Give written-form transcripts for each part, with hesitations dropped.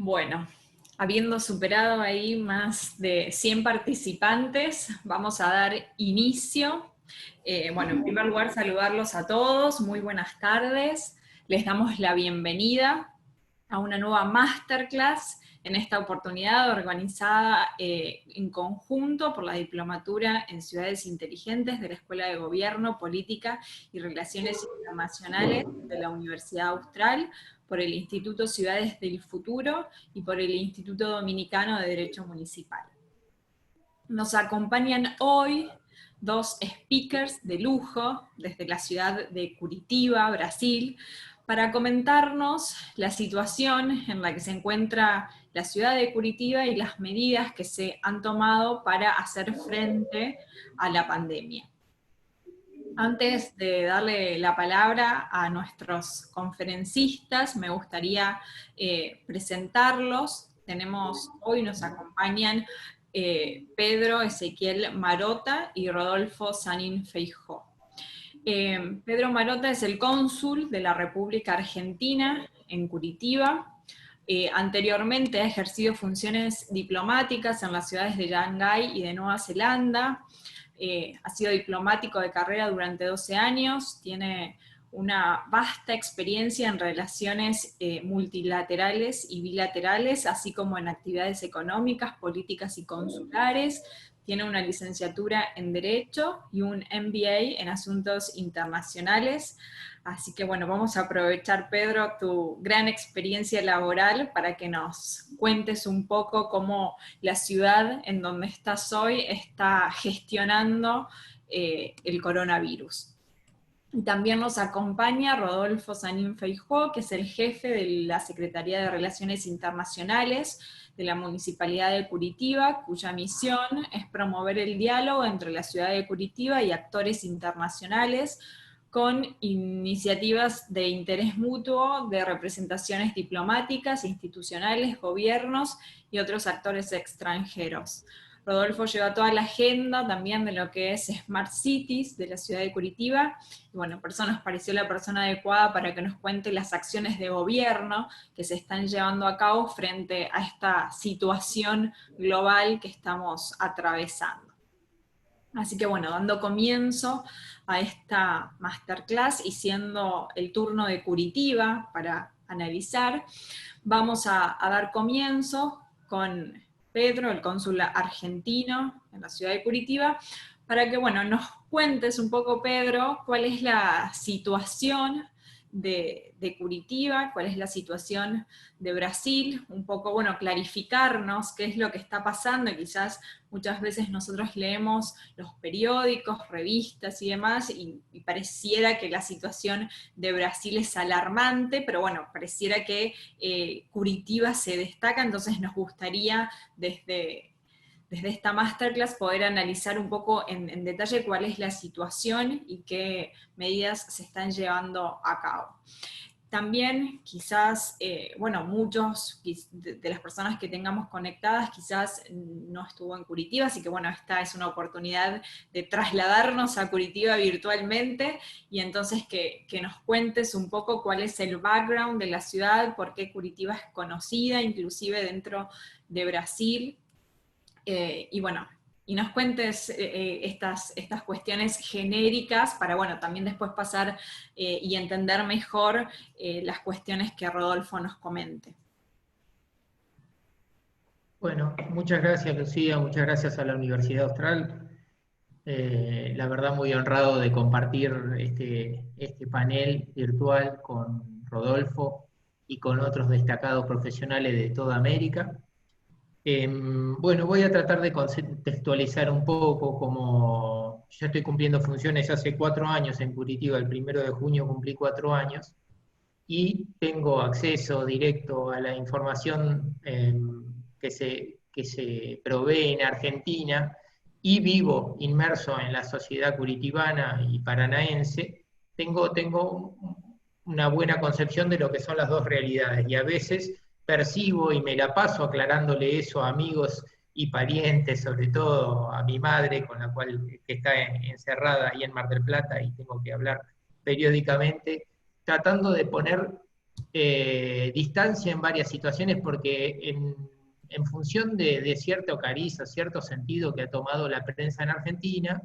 Bueno, habiendo superado ahí más de 100 participantes, vamos a dar inicio. Bueno, en primer lugar, saludarlos a todos, muy buenas tardes. Les damos la bienvenida a una nueva masterclass, en esta oportunidad organizada en conjunto por la Diplomatura en Ciudades Inteligentes de la Escuela de Gobierno, Política y Relaciones Internacionales de la Universidad Austral, por el Instituto Ciudades del Futuro y por el Instituto Dominicano de Derecho Municipal. Nos acompañan hoy dos speakers de lujo desde la ciudad de Curitiba, Brasil, para comentarnos la situación en la que se encuentra la ciudad de Curitiba y las medidas que se han tomado para hacer frente a la pandemia. Antes de darle la palabra a nuestros conferencistas, me gustaría presentarlos. Hoy nos acompañan Pedro Ezequiel Marota y Rodolfo Sanín Feijó. Pedro Marota es el cónsul de la República Argentina en Curitiba. Anteriormente ha ejercido funciones diplomáticas en las ciudades de Shanghái y de Nueva Zelanda. Ha sido diplomático de carrera durante 12 años, tiene una vasta experiencia en relaciones multilaterales y bilaterales, así como en actividades económicas, políticas y consulares. Tiene una licenciatura en Derecho y un MBA en Asuntos Internacionales. Así que bueno, vamos a aprovechar, Pedro, tu gran experiencia laboral para que nos cuentes un poco cómo la ciudad en donde estás hoy está gestionando el coronavirus. Y también nos acompaña Rodolfo Sanín Feijó, que es el jefe de la Secretaría de Relaciones Internacionales de la Municipalidad de Curitiba, cuya misión es promover el diálogo entre la ciudad de Curitiba y actores internacionales, con iniciativas de interés mutuo de representaciones diplomáticas, institucionales, gobiernos y otros actores extranjeros. Rodolfo lleva toda la agenda también de lo que es Smart Cities de la ciudad de Curitiba, y bueno, por eso nos pareció la persona adecuada para que nos cuente las acciones de gobierno que se están llevando a cabo frente a esta situación global que estamos atravesando. Así que bueno, dando comienzo a esta masterclass y siendo el turno de Curitiba para analizar, vamos a dar comienzo con Pedro, el cónsul argentino en la ciudad de Curitiba, para que bueno, nos cuentes un poco, Pedro, cuál es la situación de Curitiba, cuál es la situación de Brasil, un poco, bueno, clarificarnos qué es lo que está pasando. Quizás muchas veces nosotros leemos los periódicos, revistas y demás, y pareciera que la situación de Brasil es alarmante, pero bueno, pareciera que Curitiba se destaca, entonces nos gustaría desde esta masterclass poder analizar un poco en detalle cuál es la situación y qué medidas se están llevando a cabo. También quizás, bueno, muchos de las personas que tengamos conectadas quizás no estuvo en Curitiba, así que bueno, esta es una oportunidad de trasladarnos a Curitiba virtualmente, y entonces que nos cuentes un poco cuál es el background de la ciudad, por qué Curitiba es conocida, inclusive dentro de Brasil, y bueno, y nos cuentes estas cuestiones genéricas para, bueno, también después pasar y entender mejor las cuestiones que Rodolfo nos comente. Bueno, muchas gracias, Lucía, muchas gracias a la Universidad Austral. La verdad, muy honrado de compartir este panel virtual con Rodolfo y con otros destacados profesionales de toda América. Bueno, voy a tratar de contextualizar un poco, como ya estoy cumpliendo funciones hace 4 años en Curitiba, el 1 de junio cumplí 4 años, y tengo acceso directo a la información que se provee en Argentina, y vivo inmerso en la sociedad curitibana y paranaense. Tengo una buena concepción de lo que son las dos realidades, y a veces percibo y me la paso aclarándole eso a amigos y parientes, sobre todo a mi madre, con la cual que está encerrada ahí en Mar del Plata y tengo que hablar periódicamente, tratando de poner distancia en varias situaciones porque en función de cierto cariz o cierto sentido que ha tomado la prensa en Argentina,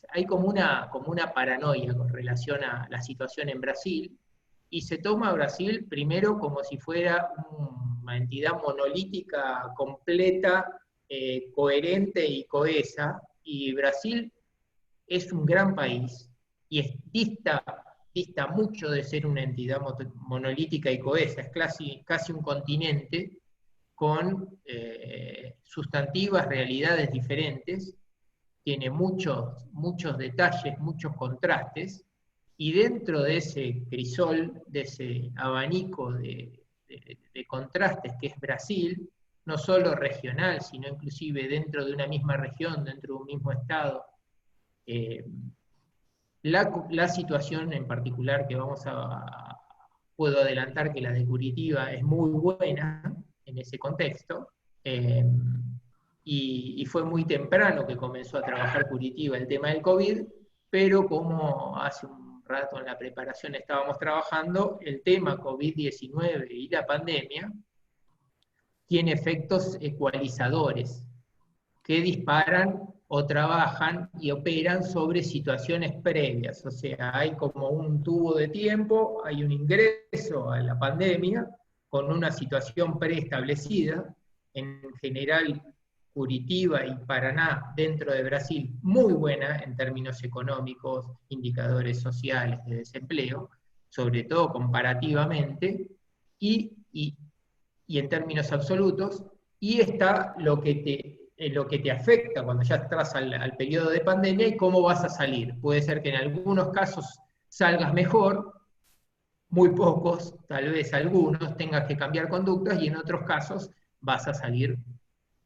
hay como una paranoia con relación a la situación en Brasil, y se toma a Brasil primero como si fuera una entidad monolítica, completa, coherente y cohesa, y Brasil es un gran país y dista mucho de ser una entidad monolítica y cohesa, es casi un continente con sustantivas realidades diferentes, tiene muchos detalles, muchos contrastes, y dentro de ese crisol, de ese abanico de contrastes que es Brasil, no solo regional, sino inclusive dentro de una misma región, dentro de un mismo estado, la situación en particular que puedo adelantar que la de Curitiba es muy buena en ese contexto, y fue muy temprano que comenzó a trabajar Curitiba el tema del COVID, pero como hace un rato en la preparación estábamos trabajando, el tema COVID-19 y la pandemia tiene efectos ecualizadores que disparan o trabajan y operan sobre situaciones previas. O sea, hay como un tubo de tiempo, hay un ingreso a la pandemia con una situación preestablecida, en general Curitiba y Paraná dentro de Brasil, muy buena en términos económicos, indicadores sociales de desempleo, sobre todo comparativamente, y en términos absolutos, y está lo que te afecta cuando ya estás al periodo de pandemia y cómo vas a salir. Puede ser que en algunos casos salgas mejor, muy pocos, tal vez algunos, tengas que cambiar conductas, y en otros casos vas a salir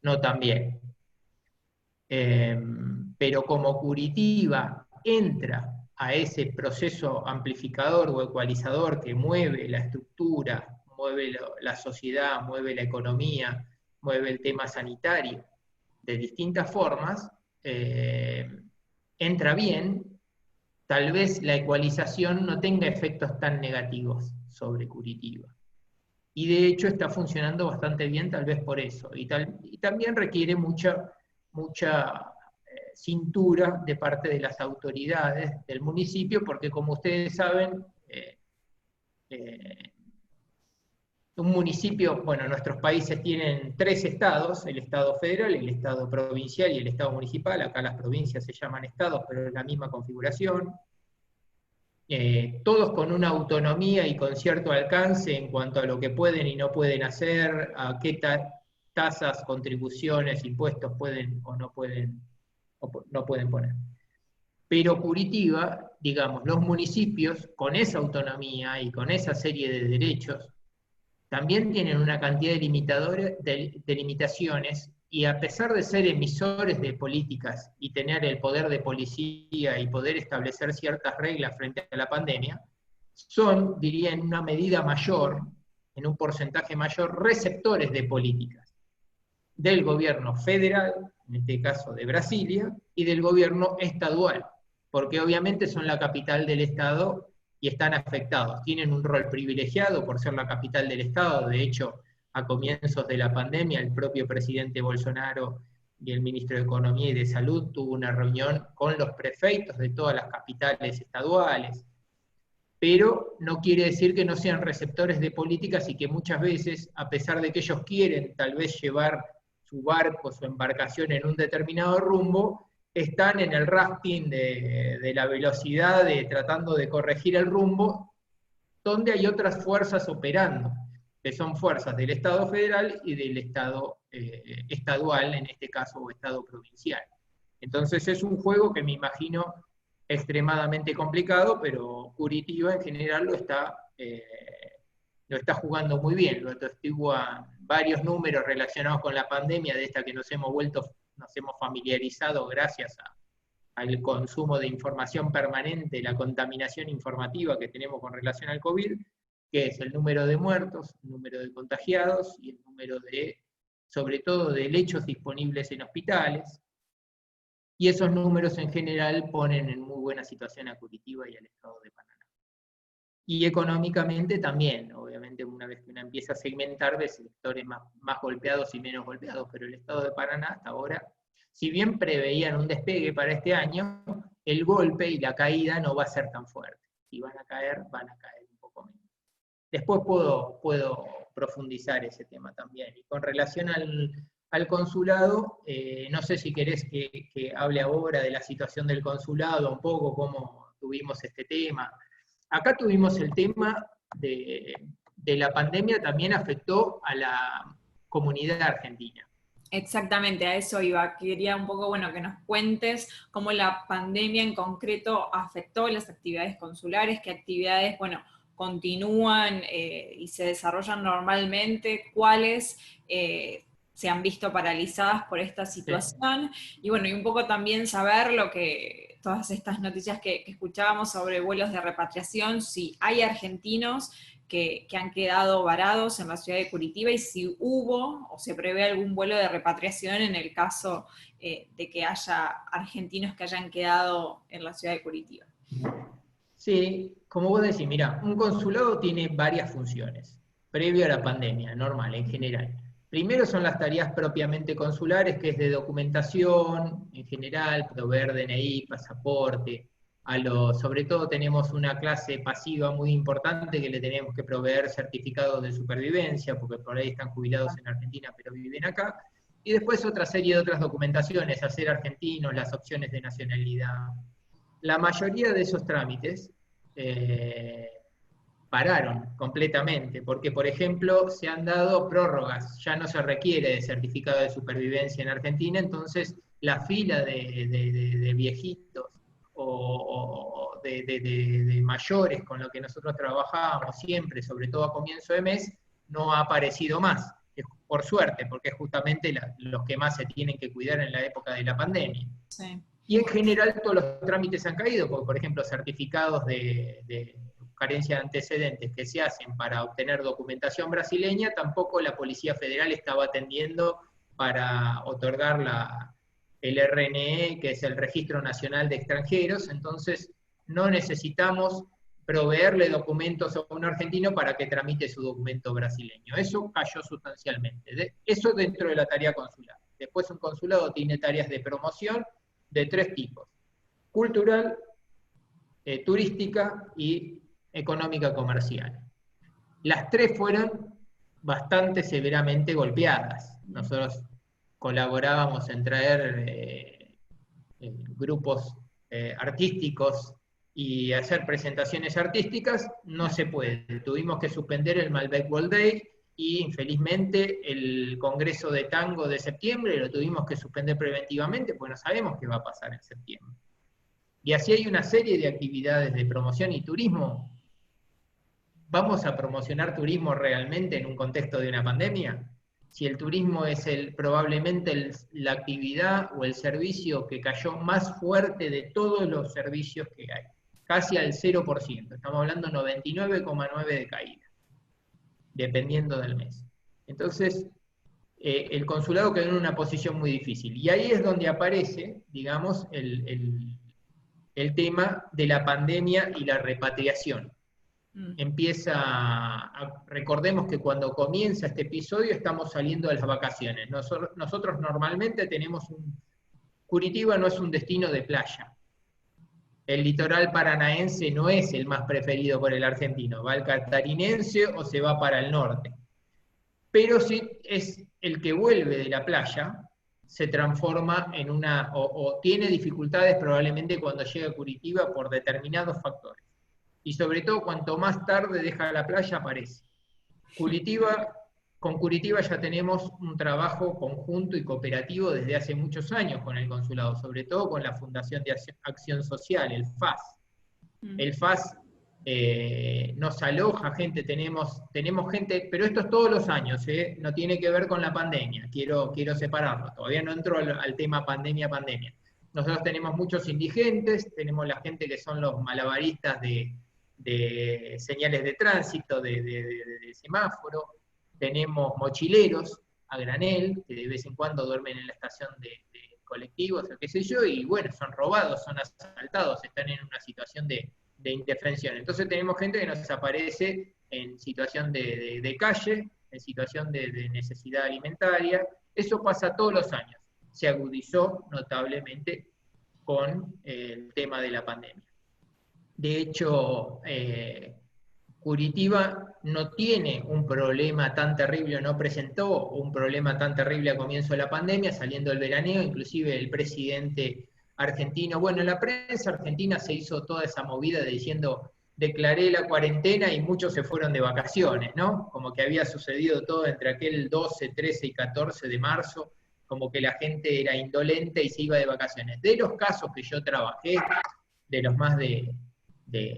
no tan bien. Pero como Curitiba entra a ese proceso amplificador o ecualizador que mueve la estructura, mueve la sociedad, mueve la economía, mueve el tema sanitario de distintas formas, entra bien, tal vez la ecualización no tenga efectos tan negativos sobre Curitiba. Y de hecho está funcionando bastante bien, tal vez por eso. Y también requiere mucha cintura de parte de las autoridades del municipio, porque como ustedes saben, un municipio, bueno, nuestros países tienen 3 estados, el estado federal, el estado provincial y el estado municipal. Acá las provincias se llaman estados, pero es la misma configuración. Todos con una autonomía y con cierto alcance en cuanto a lo que pueden y no pueden hacer, a qué tasas, contribuciones, impuestos pueden o no pueden poner. Pero Curitiba, digamos, los municipios con esa autonomía y con esa serie de derechos, también tienen una cantidad de limitaciones, y a pesar de ser emisores de políticas y tener el poder de policía y poder establecer ciertas reglas frente a la pandemia, son, diría, en una medida mayor, en un porcentaje mayor, receptores de políticas del gobierno federal, en este caso de Brasilia, y del gobierno estadual, porque obviamente son la capital del Estado y están afectados. Tienen un rol privilegiado por ser la capital del Estado. De hecho, a comienzos de la pandemia, el propio presidente Bolsonaro y el ministro de Economía y de Salud tuvo una reunión con los prefeitos de todas las capitales estaduales. Pero no quiere decir que no sean receptores de políticas, y que muchas veces, a pesar de que ellos quieren tal vez llevar su barco, su embarcación en un determinado rumbo, están en el rafting de la velocidad, tratando de corregir el rumbo, donde hay otras fuerzas operando, que son fuerzas del Estado federal y del Estado estadual, en este caso, o Estado provincial. Entonces es un juego que me imagino extremadamente complicado, pero Curitiba en general lo está jugando muy bien. Lo atestiguan varios números relacionados con la pandemia, de esta que nos hemos familiarizado gracias al consumo de información permanente, la contaminación informativa que tenemos con relación al COVID, que es el número de muertos, el número de contagiados y el número sobre todo de lechos disponibles en hospitales. Y esos números en general ponen en muy buena situación a Curitiba y al estado de Paraná. y económicamente también, obviamente una vez que uno empieza a segmentar de sectores más golpeados y menos golpeados, pero el Estado de Paraná hasta ahora, si bien preveían un despegue para este año, el golpe y la caída no va a ser tan fuerte. Si van a caer un poco menos. Después puedo profundizar ese tema también. Y con relación al consulado, no sé si querés que hable ahora de la situación del consulado, un poco cómo tuvimos este tema. Acá tuvimos el tema de la pandemia, también afectó a la comunidad argentina. Exactamente, a eso iba. Quería un poco, bueno, que nos cuentes cómo la pandemia en concreto afectó las actividades consulares, qué actividades, bueno, continúan y se desarrollan normalmente, cuáles se han visto paralizadas por esta situación, y bueno, y un poco también saber todas estas noticias que escuchábamos sobre vuelos de repatriación, si hay argentinos que han quedado varados en la ciudad de Curitiba y si hubo o se prevé algún vuelo de repatriación en el caso de que haya argentinos que hayan quedado en la ciudad de Curitiba. Sí, como vos decís, mira, un consulado tiene varias funciones, previo a la pandemia, normal, en general. Primero son las tareas propiamente consulares, que es de documentación, en general, proveer DNI, pasaporte, sobre todo tenemos una clase pasiva muy importante que le tenemos que proveer certificados de supervivencia, porque por ahí están jubilados en Argentina pero viven acá, y después otra serie de otras documentaciones, hacer argentinos, las opciones de nacionalidad. La mayoría de esos trámites pararon completamente, porque por ejemplo se han dado prórrogas, ya no se requiere de certificado de supervivencia en Argentina, entonces la fila de viejitos o de mayores con lo que nosotros trabajábamos siempre, sobre todo a comienzo de mes, no ha aparecido más, por suerte, porque es justamente los que más se tienen que cuidar en la época de la pandemia. Sí. Y en general todos los trámites han caído, porque por ejemplo certificados de carencia de antecedentes que se hacen para obtener documentación brasileña, tampoco la Policía Federal estaba atendiendo para otorgar el RNE, que es el Registro Nacional de Extranjeros, entonces no necesitamos proveerle documentos a un argentino para que tramite su documento brasileño. Eso cayó sustancialmente. Eso dentro de la tarea consular. Después un consulado tiene tareas de promoción de tres tipos: cultural, turística y económica comercial. Las tres fueron bastante severamente golpeadas. Nosotros colaborábamos en traer grupos artísticos y hacer presentaciones artísticas, no se puede. Tuvimos que suspender el Malbec World Day y infelizmente el Congreso de Tango de septiembre lo tuvimos que suspender preventivamente porque no sabemos qué va a pasar en septiembre. Y así hay una serie de actividades de promoción y turismo. ¿Vamos a promocionar turismo realmente en un contexto de una pandemia? Si el turismo es probablemente la actividad o el servicio que cayó más fuerte de todos los servicios que hay, casi al 0%, estamos hablando 99,9% de caída, dependiendo del mes. Entonces, el consulado quedó en una posición muy difícil. Y ahí es donde aparece, digamos, el tema de la pandemia y la repatriación. Recordemos que cuando comienza este episodio estamos saliendo de las vacaciones. Nosotros normalmente tenemos Curitiba no es un destino de playa. El litoral paranaense no es el más preferido por el argentino. Va al catarinense o se va para el norte. Pero si es el que vuelve de la playa, se transforma en o tiene dificultades probablemente cuando llega a Curitiba por determinados factores. Y sobre todo, cuanto más tarde deja la playa, aparece. Con Curitiba ya tenemos un trabajo conjunto y cooperativo desde hace muchos años con el consulado, sobre todo con la Fundación de Acción Social, el FAS. El FAS nos aloja gente, tenemos gente, pero esto es todos los años, no tiene que ver con la pandemia, quiero separarlo, todavía no entro al tema pandemia. Nosotros tenemos muchos indigentes, tenemos la gente que son los malabaristas de señales de tránsito, de semáforo, tenemos mochileros a granel, que de vez en cuando duermen en la estación de colectivos, o qué sé yo, y bueno, son robados, son asaltados, están en una situación de de indefensión. Entonces tenemos gente que nos aparece en situación de calle, en situación de necesidad alimentaria. Eso pasa todos los años. Se agudizó notablemente con el tema de la pandemia. De hecho, Curitiba no tiene un problema tan terrible, no presentó un problema tan terrible a comienzo de la pandemia, saliendo del veraneo, inclusive el presidente argentino, bueno, en la prensa argentina se hizo toda esa movida de diciendo, declaré la cuarentena y muchos se fueron de vacaciones, ¿no? Como que había sucedido todo entre aquel 12, 13 y 14 de marzo, como que la gente era indolente y se iba de vacaciones. De los casos que yo trabajé, de los más de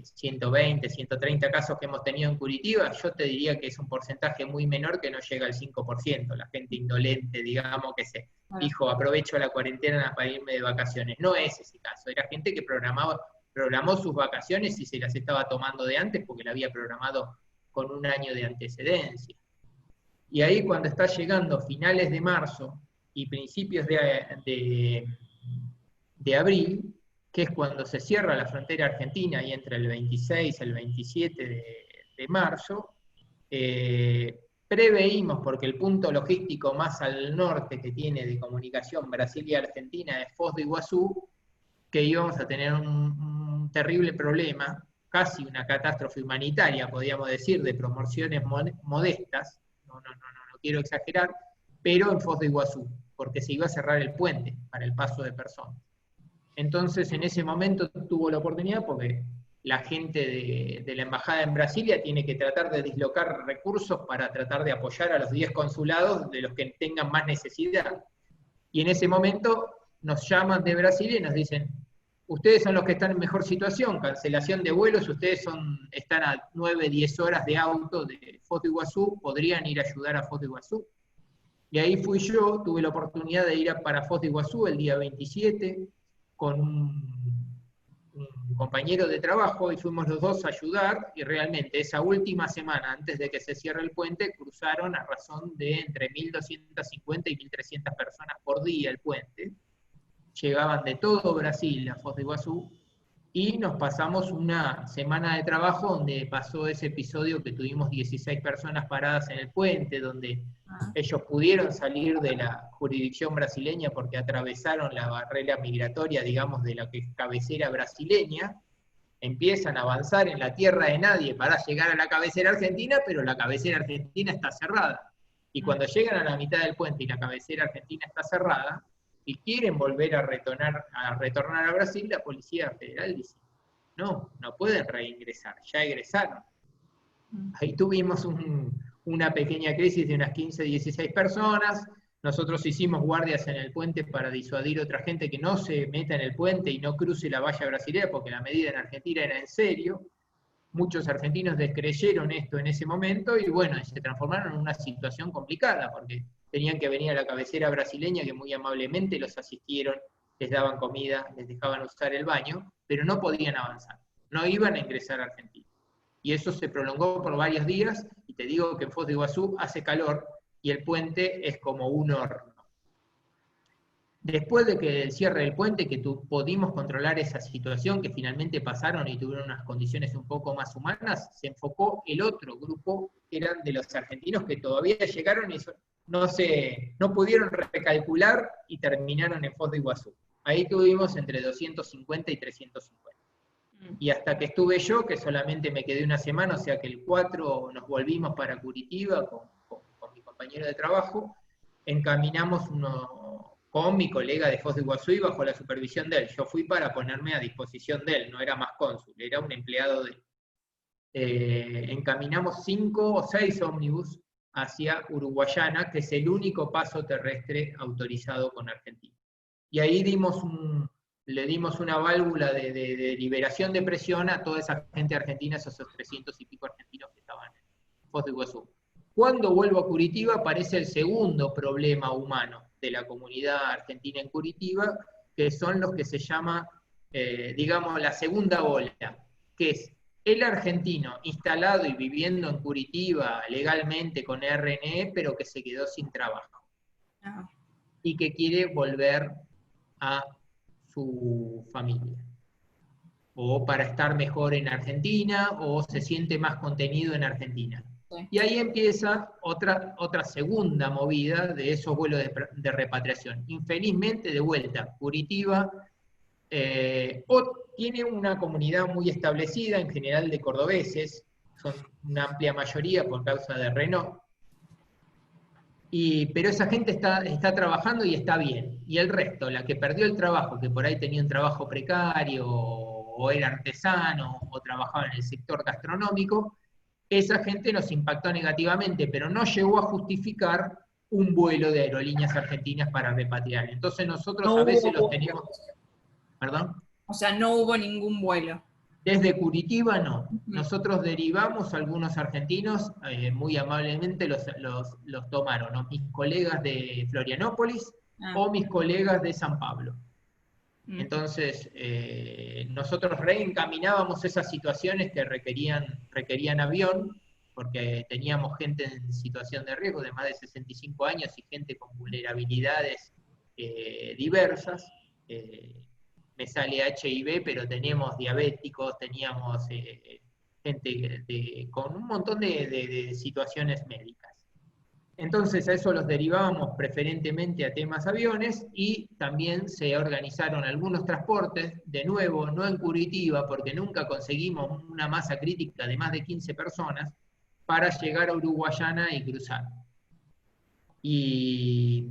120, 130 casos que hemos tenido en Curitiba, yo te diría que es un porcentaje muy menor que no llega al 5%, la gente indolente, digamos, que se dijo, aprovecho la cuarentena para irme de vacaciones. No es ese caso, era gente que programó sus vacaciones y se las estaba tomando de antes porque la había programado con un año de antecedencia. Y ahí cuando está llegando finales de marzo y principios de abril, que es cuando se cierra la frontera argentina y entre el 26 y el 27 de marzo, preveímos, porque el punto logístico más al norte que tiene de comunicación Brasil y Argentina es Foz de Iguazú, que íbamos a tener un terrible problema, casi una catástrofe humanitaria, podríamos decir, de proporciones modestas, no quiero exagerar, pero en Foz de Iguazú, porque se iba a cerrar el puente para el paso de personas. Entonces, en ese momento tuvo la oportunidad, porque la gente de la embajada en Brasilia tiene que tratar de dislocar recursos para tratar de apoyar a los 10 consulados de los que tengan más necesidad. Y en ese momento nos llaman de Brasilia y nos dicen, ustedes son los que están en mejor situación, cancelación de vuelos, ustedes están a 9, 10 horas de auto de Foz de Iguazú, podrían ir a ayudar a Foz de Iguazú. Y ahí fui yo, tuve la oportunidad de ir para Foz de Iguazú el día 27, con un compañero de trabajo, y fuimos los dos a ayudar, y realmente esa última semana, antes de que se cierre el puente, cruzaron a razón de entre 1.250 y 1.300 personas por día el puente. Llegaban de todo Brasil a Foz de Iguazú, y nos pasamos una semana de trabajo donde pasó ese episodio que tuvimos 16 personas paradas en el puente, donde ellos pudieron salir de la jurisdicción brasileña porque atravesaron la barrera migratoria, digamos, de la que es cabecera brasileña, empiezan a avanzar en la tierra de nadie para llegar a la cabecera argentina, pero la cabecera argentina está cerrada. Y cuando llegan a la mitad del puente y la cabecera argentina está cerrada, y quieren volver a retornar a Brasil, la Policía Federal dice, no pueden reingresar, ya egresaron. Ahí tuvimos una pequeña crisis de unas 15, 16 personas, nosotros hicimos guardias en el puente para disuadir a otra gente que no se meta en el puente y no cruce la valla brasileña, porque la medida en Argentina era en serio. Muchos argentinos descreyeron esto en ese momento y bueno, se transformaron en una situación complicada, porque tenían que venir a la cabecera brasileña, que muy amablemente los asistieron, les daban comida, les dejaban usar el baño, pero no podían avanzar, no iban a ingresar a Argentina. Y eso se prolongó por varios días, y te digo que en Foz de Iguazú hace calor, y el puente es como un horno. Después de que el cierre del puente, que pudimos controlar esa situación, que finalmente pasaron y tuvieron unas condiciones un poco más humanas, se enfocó el otro grupo, que eran de los argentinos que todavía llegaron y no pudieron recalcular y terminaron en Foz de Iguazú. Ahí tuvimos entre 250 y 350. Y hasta que estuve yo, que solamente me quedé una semana, o sea que el 4 nos volvimos para Curitiba con mi compañero de trabajo, encaminamos con mi colega de Foz de Iguazú y bajo la supervisión de él. Yo fui para ponerme a disposición de él, no era más cónsul, era un empleado de él. Encaminamos 5 o 6 ómnibus hacia Uruguayana, que es el único paso terrestre autorizado con Argentina. Y ahí le dimos una válvula de liberación de presión a toda esa gente argentina, esos 300 y pico argentinos que estaban en Foz de Iguazú. Cuando vuelvo a Curitiba aparece el segundo problema humano de la comunidad argentina en Curitiba, que son los que se llama, digamos, la segunda ola, que es el argentino instalado y viviendo en Curitiba legalmente con RNE, pero que se quedó sin trabajo. Y que quiere volver a su familia. o para estar mejor en Argentina, o se siente más contenido en Argentina. Sí. Y ahí empieza otra segunda movida de esos vuelos de repatriación. Infelizmente, de vuelta, Curitiba tiene una comunidad muy establecida, en general de cordobeses, son una amplia mayoría por causa de Renault, pero esa gente está trabajando y está bien. Y el resto, la que perdió el trabajo, que por ahí tenía un trabajo precario, o era artesano, o trabajaba en el sector gastronómico, esa gente nos impactó negativamente, pero no llegó a justificar un vuelo de Aerolíneas Argentinas para repatriar. Entonces nosotros No a hubo veces los vuelo. teníamos, perdón, O sea, no hubo ningún vuelo. desde Curitiba no. Ujú. Nosotros derivamos a algunos argentinos, muy amablemente los tomaron, o mis colegas de Florianópolis Ah, o mis colegas de San Pablo. ujú. Entonces, nosotros reencaminábamos esas situaciones que requerían avión, porque teníamos gente en situación de riesgo de más de 65 años y gente con vulnerabilidades diversas. Me sale HIV, pero tenemos diabéticos, teníamos gente con un montón de situaciones médicas. Entonces a eso los derivábamos preferentemente a temas aviones, y también se organizaron algunos transportes, de nuevo, no en Curitiba, porque nunca conseguimos una masa crítica de más de 15 personas, para llegar a Uruguayana y cruzar. Y,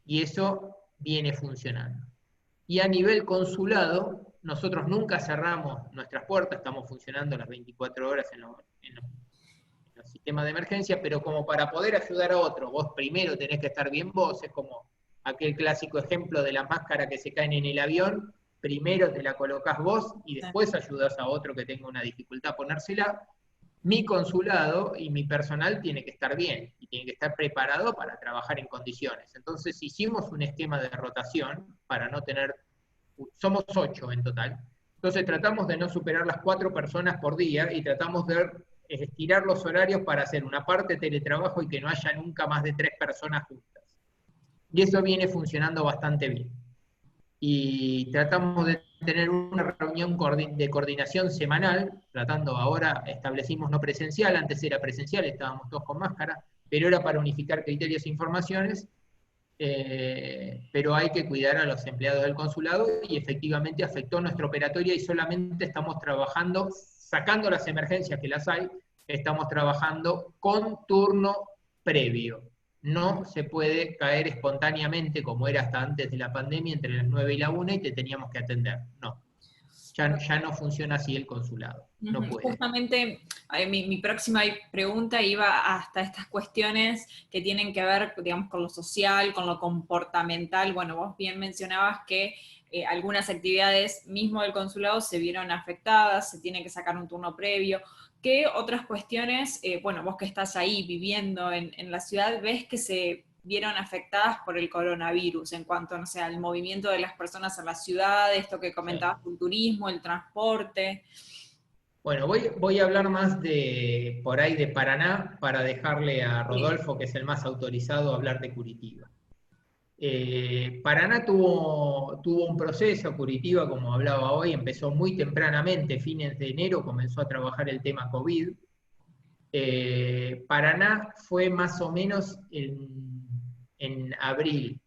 y eso viene funcionando. Y a nivel consulado, nosotros nunca cerramos nuestras puertas, estamos funcionando las 24 horas en los sistemas de emergencia, pero como para poder ayudar a otro, vos primero tenés que estar bien vos, es como aquel clásico ejemplo de la máscara que se caen en el avión, primero te la colocás vos y después ayudás a otro que tenga una dificultad a ponérsela. Mi consulado y mi personal tiene que estar bien y tiene que estar preparado para trabajar en condiciones. Entonces hicimos un esquema de rotación para no tener, somos 8 en total, entonces tratamos de no superar las 4 personas por día, y tratamos de estirar los horarios para hacer una parte de teletrabajo y que no haya nunca más de 3 personas juntas. Y eso viene funcionando bastante bien. Y tratamos de tener una reunión de coordinación semanal, tratando, ahora establecimos no presencial, antes era presencial, estábamos todos con máscara, pero era para unificar criterios e informaciones, pero hay que cuidar a los empleados del consulado, y efectivamente afectó nuestra operatoria, y solamente estamos trabajando, sacando las emergencias que las hay, estamos trabajando con turno previo. No se puede caer espontáneamente como era hasta antes de la pandemia, entre las 9 y la 1 y te teníamos que atender. No, ya no funciona así el consulado, no puede. Justamente mi próxima pregunta iba hasta estas cuestiones que tienen que ver, digamos, con lo social, con lo comportamental. Bueno, vos bien mencionabas que algunas actividades mismo del consulado se vieron afectadas, se tiene que sacar un turno previo. ¿Qué otras cuestiones, bueno, vos que estás ahí viviendo en la ciudad, ves que se vieron afectadas por el coronavirus en cuanto, no sé, al movimiento de las personas en la ciudad, esto que Sí. comentabas, el turismo, el transporte? Bueno, voy a hablar más por ahí de Paraná, para dejarle a Sí. Rodolfo, que es el más autorizado, a hablar de Curitiba. Paraná tuvo un proceso. Curitiba, como hablaba hoy, empezó muy tempranamente, fines de enero comenzó a trabajar el tema COVID. Paraná fue más o menos en abril,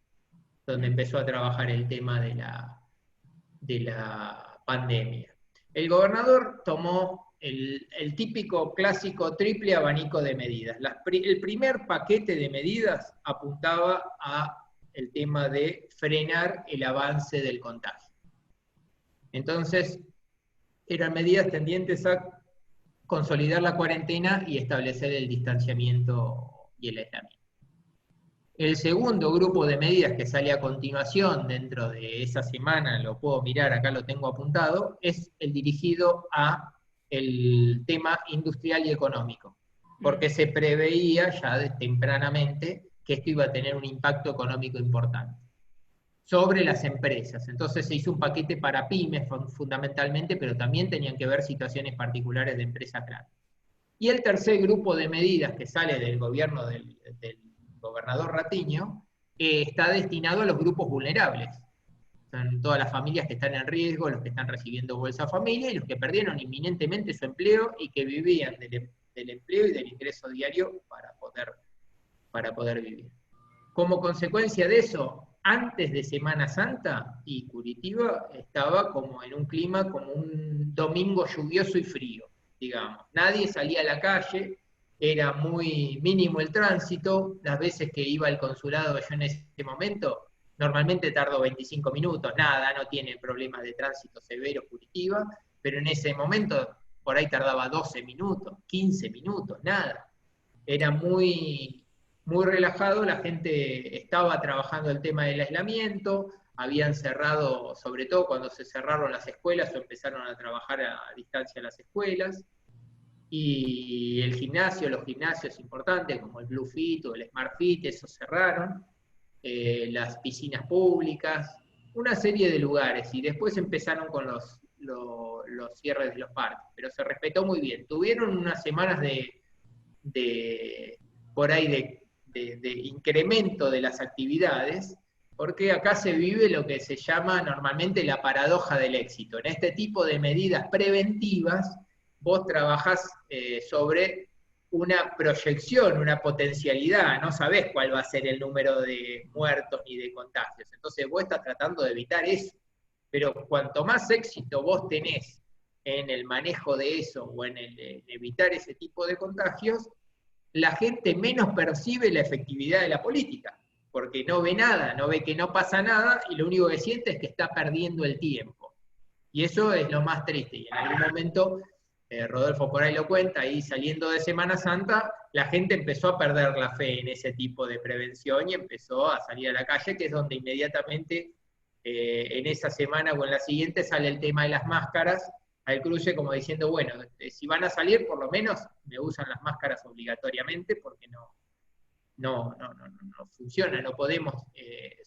donde empezó a trabajar el tema de la pandemia. El gobernador tomó el típico clásico triple abanico de medidas. El primer paquete de medidas apuntaba a el tema de frenar el avance del contagio. Entonces, eran medidas tendientes a consolidar la cuarentena y establecer el distanciamiento y el aislamiento. El segundo grupo de medidas que sale a continuación dentro de esa semana, lo puedo mirar, acá lo tengo apuntado, es el dirigido a el tema industrial y económico, porque se preveía ya tempranamente que esto iba a tener un impacto económico importante sobre las empresas. Entonces se hizo un paquete para pymes fundamentalmente, pero también tenían que ver situaciones particulares de empresas grandes. Y el tercer grupo de medidas que sale del gobierno del gobernador Ratiño está destinado a los grupos vulnerables. Son todas las familias que están en riesgo, los que están recibiendo Bolsa Familia y los que perdieron inminentemente su empleo y que vivían del empleo y del ingreso diario para poder vivir. Como consecuencia de eso, antes de Semana Santa, y Curitiba estaba como en un clima como un domingo lluvioso y frío, digamos. Nadie salía a la calle, era muy mínimo el tránsito. Las veces que iba al consulado yo en ese momento, normalmente tardo 25 minutos, nada, no tiene problemas de tránsito severo Curitiba, pero en ese momento por ahí tardaba 12 minutos, 15 minutos, nada. Era muy relajado, la gente estaba trabajando el tema del aislamiento, habían cerrado, sobre todo cuando se cerraron las escuelas o empezaron a trabajar a distancia las escuelas, y el gimnasio, los gimnasios importantes como el Blue Fit o el Smart Fit, esos cerraron, las piscinas públicas, una serie de lugares, y después empezaron con los cierres de los parques, pero se respetó muy bien. Tuvieron unas semanas por ahí de incremento de las actividades, porque acá se vive lo que se llama normalmente la paradoja del éxito. En este tipo de medidas preventivas, vos trabajás sobre una proyección, una potencialidad, no sabés cuál va a ser el número de muertos ni de contagios. Entonces vos estás tratando de evitar eso. Pero cuanto más éxito vos tenés en el manejo de eso o en evitar ese tipo de contagios, la gente menos percibe la efectividad de la política, porque no ve nada, no ve que no pasa nada, y lo único que siente es que está perdiendo el tiempo. Y eso es lo más triste. Y en algún momento, Rodolfo por ahí lo cuenta, ahí saliendo de Semana Santa, la gente empezó a perder la fe en ese tipo de prevención y empezó a salir a la calle, que es donde inmediatamente en esa semana o en la siguiente sale el tema de las máscaras al cruce, como diciendo, bueno, si van a salir, por lo menos me usan las máscaras obligatoriamente, porque no funciona, no podemos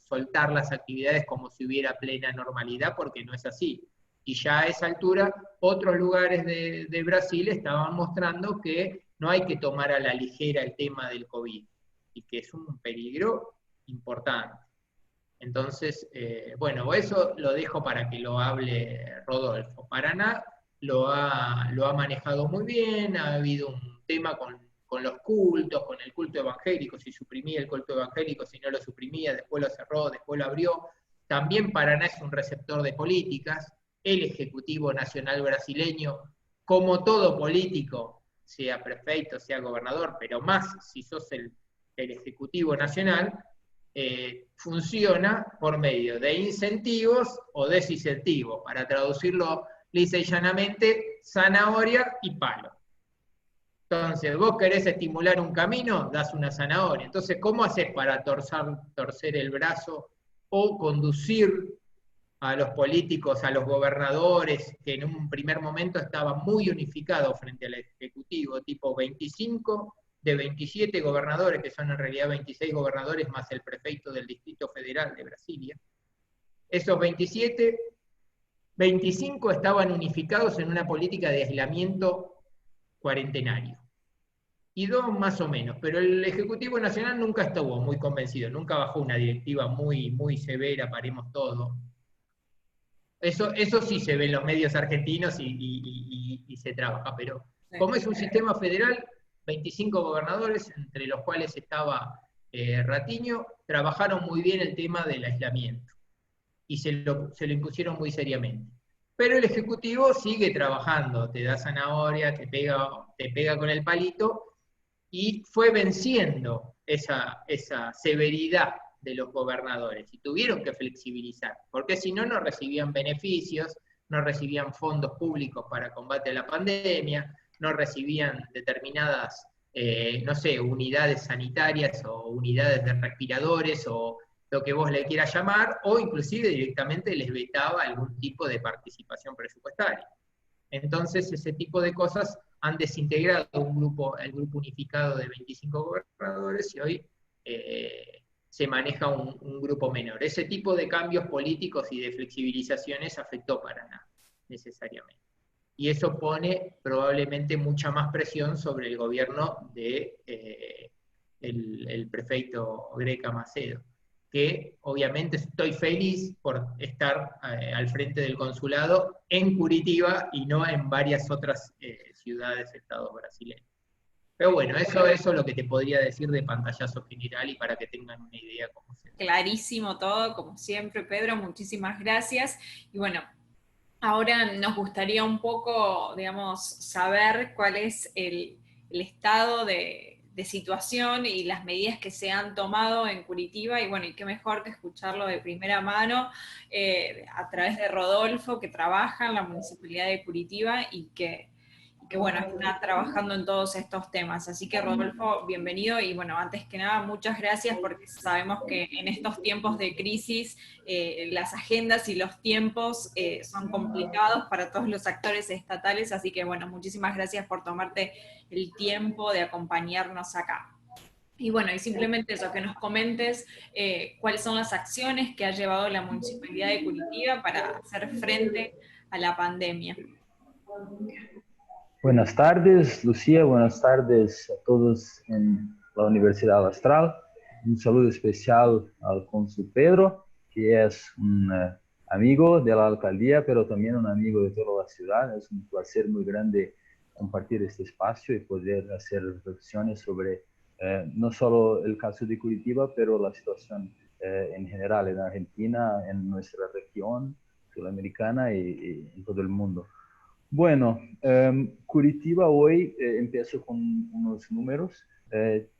soltar las actividades como si hubiera plena normalidad, porque no es así. Y ya a esa altura, otros lugares de Brasil estaban mostrando que no hay que tomar a la ligera el tema del COVID, y que es un peligro importante. Entonces, bueno, eso lo dejo para que lo hable Rodolfo. Paraná lo ha manejado muy bien, ha habido un tema con los cultos, con el culto evangélico, si suprimía el culto evangélico, si no lo suprimía, después lo cerró, después lo abrió. También Paraná es un receptor de políticas. El Ejecutivo Nacional brasileño, como todo político, sea prefecto, sea gobernador, pero más si sos el Ejecutivo Nacional, funciona por medio de incentivos o desincentivos. Para traducirlo lisa y llanamente, zanahoria y palo. Entonces, vos querés estimular un camino, das una zanahoria. Entonces, ¿cómo haces para torcer el brazo o conducir a los políticos, a los gobernadores, que en un primer momento estaban muy unificados frente al Ejecutivo, tipo 25 de 27 gobernadores, que son en realidad 26 gobernadores más el prefecto del Distrito Federal de Brasilia? Esos 27, 25 estaban unificados en una política de aislamiento cuarentenario. Y 2 más o menos, pero el Ejecutivo Nacional nunca estuvo muy convencido, nunca bajó una directiva muy severa, paremos todo. Eso sí se ve en los medios argentinos y se trabaja, pero como es un sistema federal, 25 gobernadores, entre los cuales estaba Ratiño, trabajaron muy bien el tema del aislamiento y se lo impusieron muy seriamente. Pero el Ejecutivo sigue trabajando, te da zanahoria, te pega con el palito, y fue venciendo esa severidad de los gobernadores, y tuvieron que flexibilizar, porque si no, no recibían beneficios, no recibían fondos públicos para combate a la pandemia, no recibían determinadas, no sé, unidades sanitarias o unidades de respiradores o lo que vos le quieras llamar, o inclusive directamente les vetaba algún tipo de participación presupuestaria. Entonces, ese tipo de cosas han desintegrado el grupo unificado de 25 gobernadores, y hoy se maneja un grupo menor. Ese tipo de cambios políticos y de flexibilizaciones afectó Paraná, necesariamente. Y eso pone probablemente mucha más presión sobre el gobierno de el prefecto Greca Macedo, que obviamente estoy feliz por estar al frente del consulado en Curitiba y no en varias otras ciudades, estados brasileños. Pero bueno, eso es lo que te podría decir de pantallazo general y para que tengan una idea cómo se... Clarísimo todo, como siempre, Pedro, muchísimas gracias. Y bueno, ahora nos gustaría un poco, digamos, saber cuál es el estado de situación y las medidas que se han tomado en Curitiba, y bueno, y qué mejor que escucharlo de primera mano a través de Rodolfo, que trabaja en la Municipalidad de Curitiba y que bueno, está trabajando en todos estos temas. Así que Rodolfo, bienvenido y bueno, antes que nada, muchas gracias porque sabemos que en estos tiempos de crisis las agendas y los tiempos son complicados para todos los actores estatales, así que bueno, muchísimas gracias por tomarte el tiempo de acompañarnos acá. Y bueno, y simplemente eso, que nos comentes cuáles son las acciones que ha llevado la Municipalidad de Curitiba para hacer frente a la pandemia. Buenas tardes, Lucía. Buenas tardes a todos en la Universidad Austral. Un saludo especial al cónsul Pedro, que es un amigo de la alcaldía, pero también un amigo de toda la ciudad. Es un placer muy grande compartir este espacio y poder hacer reflexiones sobre no solo el caso de Curitiba, pero la situación en general en Argentina, en nuestra región sudamericana y en todo el mundo. Bueno, Curitiba hoy, empiezo con unos números,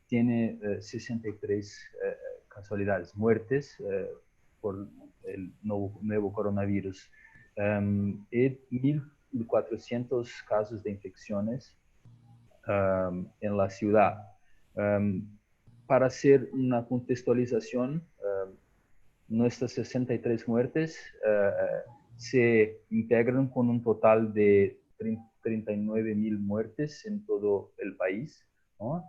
tiene 63 casualidades, muertes por el nuevo coronavirus y 1.400 casos de infecciones en la ciudad. Para hacer una contextualización, nuestras 63 muertes se integran con un total de 39.000 muertes en todo el país, ¿no?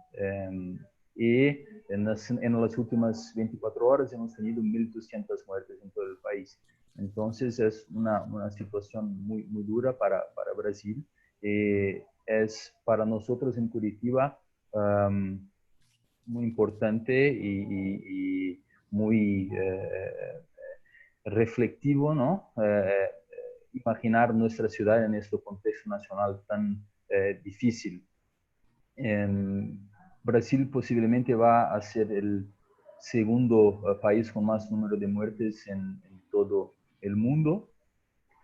Y en las últimas 24 horas hemos tenido 1.200 muertes en todo el país. Entonces es una situación muy, muy dura para Brasil. Es para nosotros en Curitiba muy importante y muy reflexivo, ¿no? Imaginar nuestra ciudad en este contexto nacional tan difícil. Brasil posiblemente va a ser el segundo país con más número de muertes en todo el mundo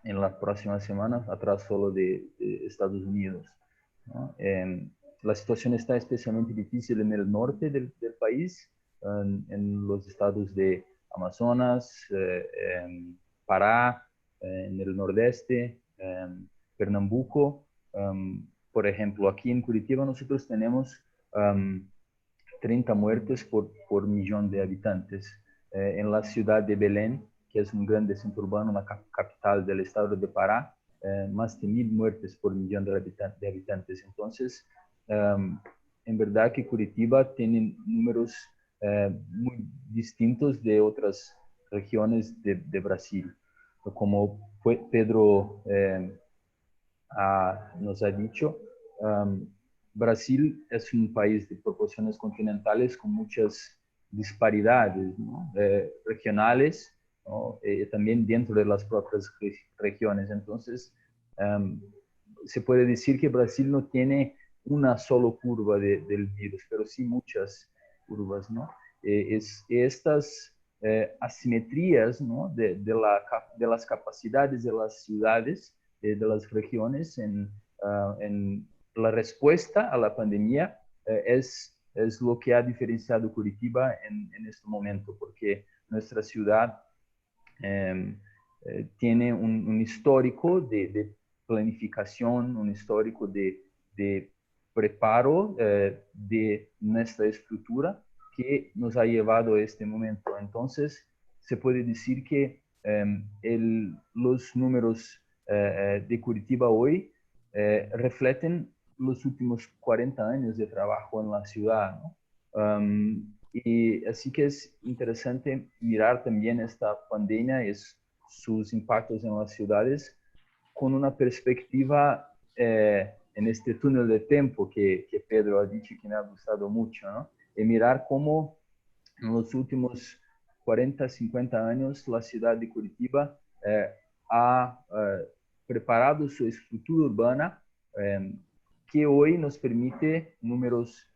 en las próximas semanas, atrás solo de Estados Unidos, ¿no? La situación está especialmente difícil en el norte del país, en los estados de Amazonas, Pará, en el nordeste, Pernambuco. Por ejemplo, aquí en Curitiba nosotros tenemos 30 muertes por millón de habitantes. En la ciudad de Belén, que es un gran centro urbano, la capital del estado de Pará, más de 1.000 muertes por millón de habitantes. Entonces, en verdad que Curitiba tiene números muy distintos de otras regiones de Brasil. Como Pedro nos ha dicho, Brasil es un país de proporciones continentales con muchas disparidades, ¿no? Regionales, ¿no? También dentro de las propias regiones. Entonces, se puede decir que Brasil no tiene una sola curva del virus, pero sí muchas curvas, ¿no? Estas asimetrías, ¿no? de las capacidades de las ciudades, de las regiones en la respuesta a la pandemia es lo que ha diferenciado Curitiba en este momento, porque nuestra ciudad tiene un histórico de planificación, un histórico de preparo de nuestra estructura que nos ha llevado a este momento. Entonces, se puede decir que los números de Curitiba hoy reflejan los últimos 40 años de trabajo en la ciudad, ¿no? Y así que es interesante mirar también esta pandemia y sus impactos en las ciudades con una perspectiva en este túnel de tiempo que Pedro ha dicho que me ha gustado mucho, ¿no? Y mirar cómo en los últimos 40, 50 años, la ciudad de Curitiba ha preparado su estructura urbana que hoy nos permite números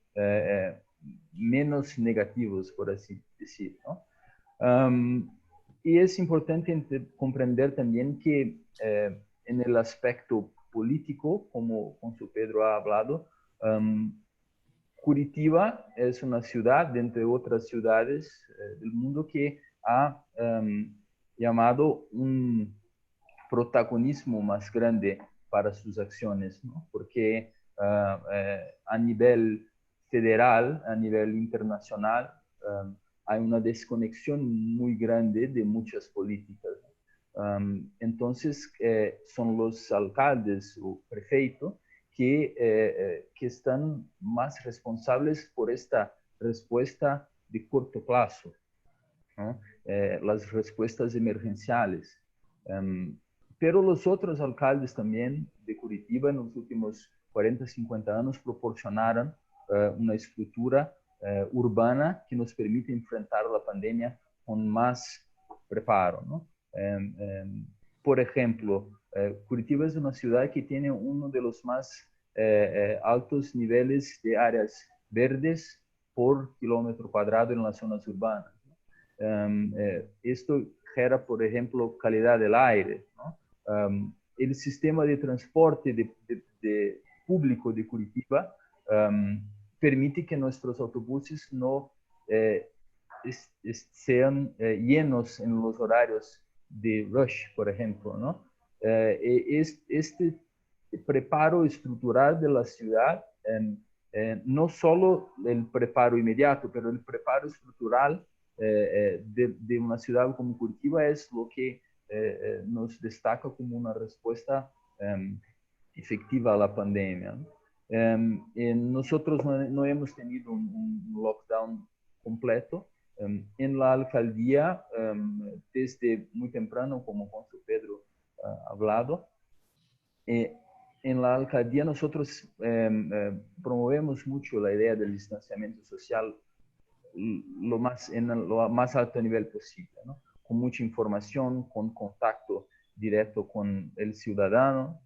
menos negativos, por así decir, ¿no? Y es importante comprender también que en el aspecto político, como Cónsul Pedro ha hablado, Curitiba es una ciudad, de entre otras ciudades del mundo, que ha llamado un protagonismo más grande para sus acciones, ¿no? Porque a nivel federal, a nivel internacional, hay una desconexión muy grande de muchas políticas. Entonces, son los alcaldes o prefeitos que están más responsables por esta respuesta de corto plazo, ¿no? Las respuestas emergenciales. Pero los otros alcaldes también de Curitiba en los últimos 40, 50 años proporcionaron una estructura urbana que nos permite enfrentar la pandemia con más preparo, ¿no? Por ejemplo, Curitiba es una ciudad que tiene uno de los más altos niveles de áreas verdes por kilómetro cuadrado en las zonas urbanas. Esto genera, por ejemplo, calidad del aire, ¿no? El sistema de transporte de público de Curitiba permite que nuestros autobuses no sean llenos en los horarios de rush, por ejemplo, ¿no? Este preparo estructural de la ciudad, no solo el preparo inmediato, pero el preparo estructural de una ciudad como Curitiba es lo que nos destaca como una respuesta efectiva a la pandemia, ¿no? Nosotros no hemos tenido un lockdown completo. En la alcaldía, desde muy temprano, como Cónsul Pedro ha hablado, en la alcaldía nosotros promovemos mucho la idea del distanciamiento social en lo más alto nivel posible, ¿no? Con mucha información, con contacto directo con el ciudadano,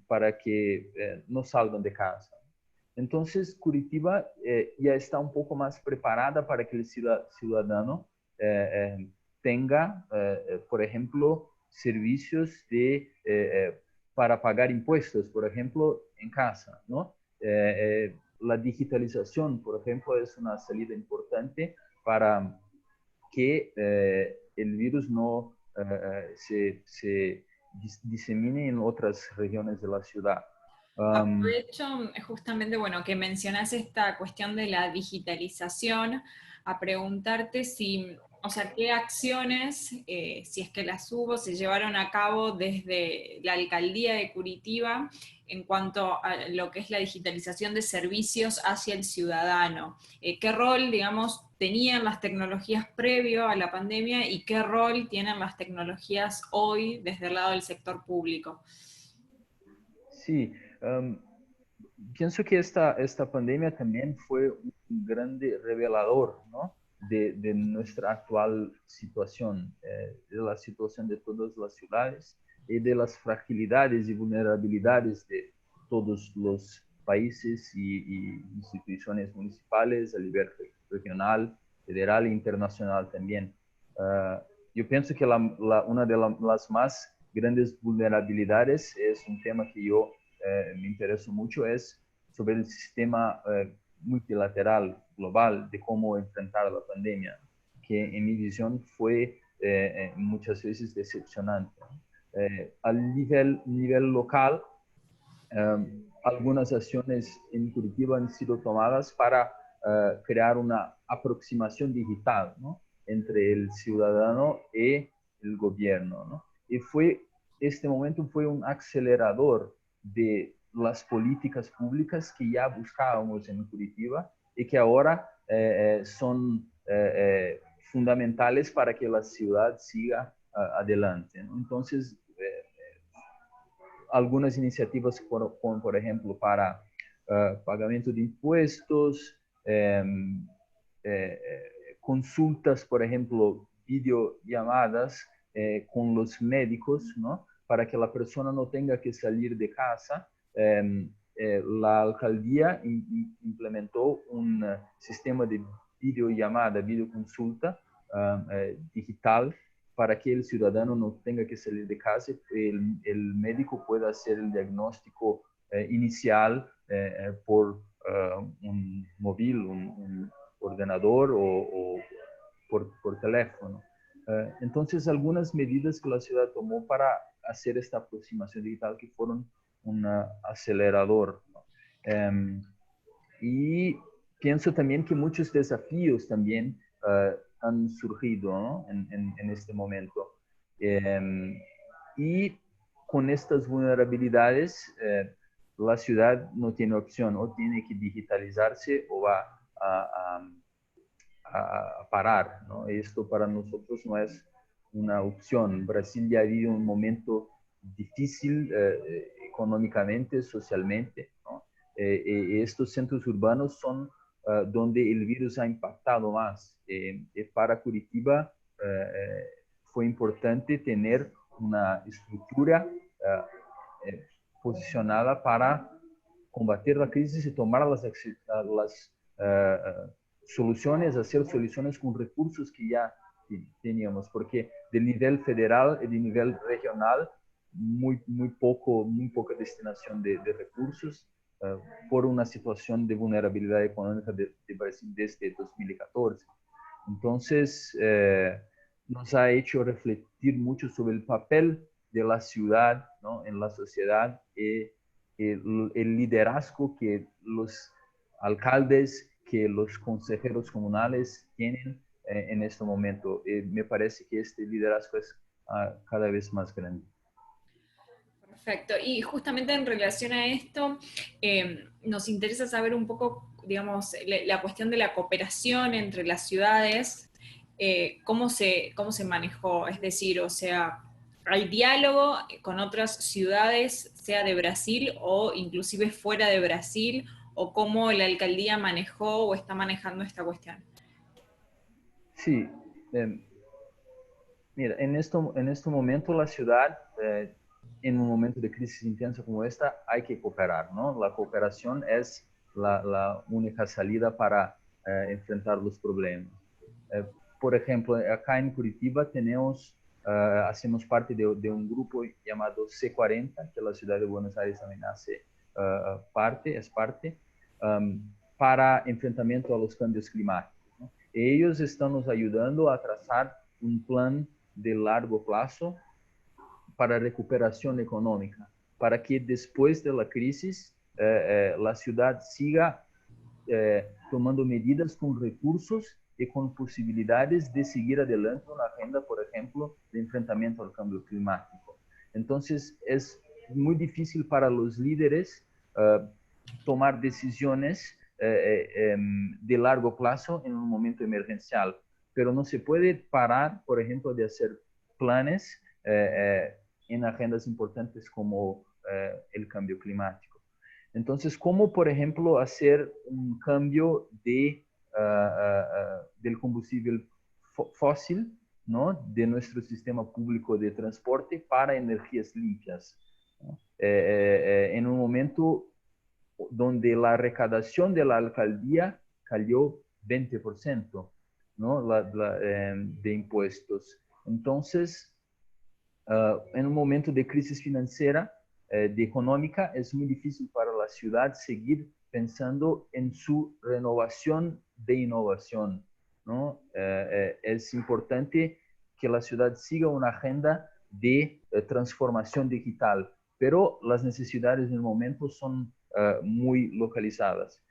para que no salgan de casa. Entonces, Curitiba ya está un poco más preparada para que el ciudadano tenga, por ejemplo, servicios para pagar impuestos, por ejemplo, en casa, ¿no? La digitalización, por ejemplo, es una salida importante para que el virus no se disemine en otras regiones de la ciudad. Aprovecho justamente, bueno, que mencionas esta cuestión de la digitalización, a preguntarte si, o sea, qué acciones, si es que las hubo, se llevaron a cabo desde la alcaldía de Curitiba en cuanto a lo que es la digitalización de servicios hacia el ciudadano. ¿Qué rol, digamos, tenían las tecnologías previo a la pandemia y qué rol tienen las tecnologías hoy desde el lado del sector público? Sí, pienso que esta pandemia también fue un grande revelador, ¿no? de nuestra actual situación, de la situación de todas las ciudades y de las fragilidades y vulnerabilidades de todos los países y instituciones municipales a nivel regional, federal e internacional también. Yo pienso que una de las más grandes vulnerabilidades es un tema que yo me intereso mucho, es sobre el sistema multilateral global de cómo enfrentar la pandemia, que en mi visión fue muchas veces decepcionante. Al nivel local, algunas acciones en Curitiba han sido tomadas para crear una aproximación digital, ¿no? Entre el ciudadano y el gobierno, ¿no? Y este momento fue un acelerador de las políticas públicas que ya buscábamos en Curitiba y que ahora son fundamentales para que la ciudad siga adelante, ¿no? Entonces, algunas iniciativas, por ejemplo, para pagamento de impuestos, consultas, por ejemplo, videollamadas con los médicos, ¿no? Para que la persona no tenga que salir de casa. La alcaldía implementó un sistema de videollamada, videoconsulta digital para que el ciudadano no tenga que salir de casa, el médico pueda hacer el diagnóstico inicial por un móvil, un ordenador o por teléfono. Entonces, algunas medidas que la ciudad tomó para hacer esta aproximación digital que fueron un acelerador, ¿no? Y pienso también que muchos desafíos también han surgido, ¿no? en este momento. Y con estas vulnerabilidades, la ciudad no tiene opción, o tiene que digitalizarse o va a parar, ¿no? Esto para nosotros no es una opción. Brasil ya ha vivido un momento difícil económicamente, socialmente, ¿no? Estos centros urbanos son donde el virus ha impactado más. Para Curitiba fue importante tener una estructura posicionada para combatir la crisis y tomar las soluciones, hacer soluciones con recursos que ya teníamos, porque del nivel federal y del nivel regional muy poca destinación de recursos por una situación de vulnerabilidad económica de Brasil desde 2014. Entonces, nos ha hecho refletir mucho sobre el papel de la ciudad, ¿no? En la sociedad y el liderazgo que los alcaldes, que los consejeros comunales tienen en este momento. Me parece que este liderazgo es cada vez más grande. Perfecto. Y justamente en relación a esto, nos interesa saber un poco, digamos, la cuestión de la cooperación entre las ciudades, cómo se manejó, es decir, o sea, ¿hay diálogo con otras ciudades, sea de Brasil o inclusive fuera de Brasil, o cómo la alcaldía manejó o está manejando esta cuestión? Sí, mira, en este momento la ciudad, en un momento de crisis intensa como esta, hay que cooperar, ¿no? La cooperación es la única salida para enfrentar los problemas. Por ejemplo, acá en Curitiba hacemos parte de un grupo llamado C40, que la ciudad de Buenos Aires también hace es parte, para enfrentamiento a los cambios climáticos, ¿no? Ellos están nos ayudando a trazar un plan de largo plazo para recuperación económica, para que después de la crisis la ciudad siga tomando medidas con recursos y con posibilidades de seguir adelante una agenda, por ejemplo, de enfrentamiento al cambio climático. Entonces, es muy difícil para los líderes tomar decisiones de largo plazo en un momento emergencial, pero no se puede parar, por ejemplo, de hacer planes en agendas importantes como el cambio climático. Entonces, ¿cómo, por ejemplo, hacer un cambio del combustible fósil, ¿no? De nuestro sistema público de transporte para energías limpias, ¿no? En un momento donde la recaudación de la alcaldía cayó 20%, ¿no? De impuestos. Entonces, en un momento de crisis financiera, de económica, es muy difícil para la ciudad seguir pensando en su renovación de innovación, ¿no? Es importante que la ciudad siga una agenda de transformación digital, pero las necesidades en el momento son muy localizadas.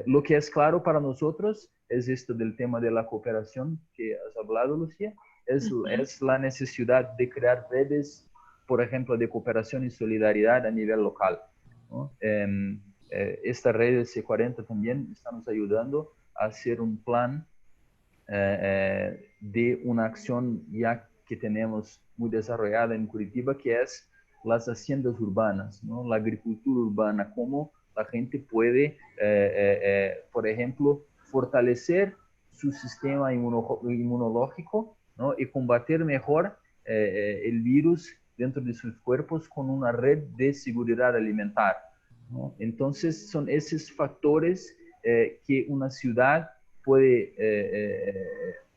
Lo que es claro para nosotros es esto del tema de la cooperación que has hablado, Lucía. Es la necesidad de crear redes, por ejemplo, de cooperación y solidaridad a nivel local, ¿no? Esta red de C40 también está nos ayudando a hacer un plan de una acción ya que tenemos muy desarrollada en Curitiba, que es las haciendas urbanas, ¿no? La agricultura urbana, cómo la gente puede, por ejemplo, fortalecer su sistema inmunológico, ¿no? Y combatir mejor el virus dentro de sus cuerpos con una red de seguridad alimentar, ¿no? Entonces son esos factores que una ciudad puede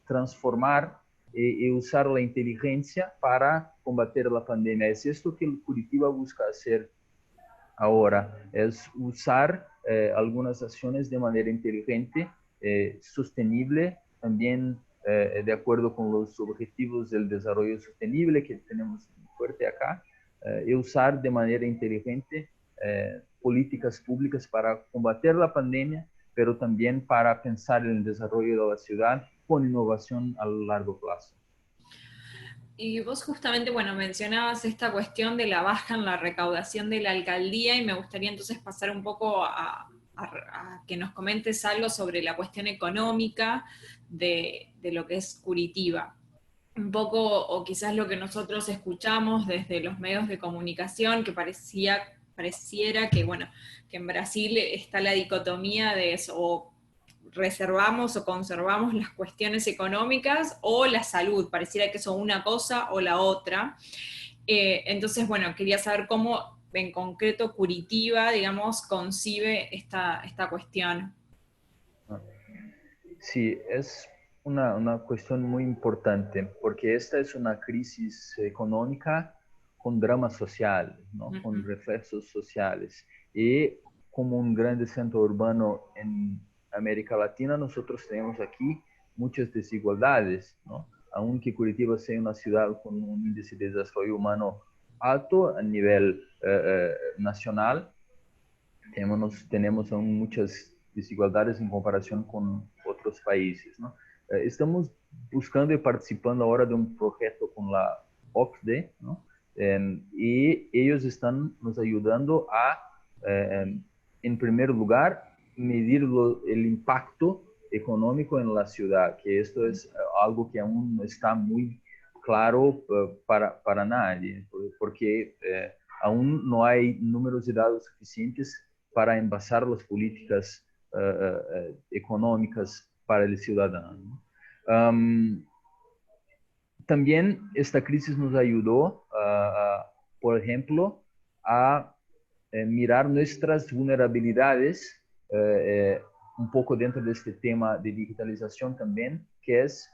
transformar y usar la inteligencia para combatir la pandemia. Es esto que Curitiba busca hacer ahora, es usar algunas acciones de manera inteligente, sostenible, también de acuerdo con los objetivos del desarrollo sostenible que tenemos fuerte acá, y usar de manera inteligente políticas públicas para combatir la pandemia, pero también para pensar en el desarrollo de la ciudad con innovación a largo plazo. Y vos justamente, bueno, mencionabas esta cuestión de la baja en la recaudación de la alcaldía y me gustaría entonces pasar un poco a que nos comentes algo sobre la cuestión económica de lo que es Curitiba. Un poco, o quizás lo que nosotros escuchamos desde los medios de comunicación, que pareciera que, bueno, que en Brasil está la dicotomía de eso, o reservamos o conservamos las cuestiones económicas o la salud, pareciera que son una cosa o la otra. Entonces, bueno, quería saber cómo en concreto Curitiba, digamos, concibe esta cuestión. Sí, es una cuestión muy importante, porque esta es una crisis económica con drama social, ¿no? Con reflejos sociales. Y como un grande centro urbano en América Latina, nosotros tenemos aquí muchas desigualdades, ¿no? Aunque Curitiba sea una ciudad con un índice de desarrollo humano alto a nivel nacional, tenemos aún muchas desigualdades en comparación con otros países, ¿no? Estamos buscando y participando ahora de un proyecto con la OCDE, ¿no? Y ellos están nos ayudando a, en primer lugar, medir el impacto económico en la ciudad, que esto es algo que aún no está muy claro para nadie, porque aún no hay números y datos suficientes para envasar las políticas económicas para el ciudadano. También esta crisis nos ayudó, por ejemplo, a mirar nuestras vulnerabilidades un poco dentro de este tema de digitalización también, que es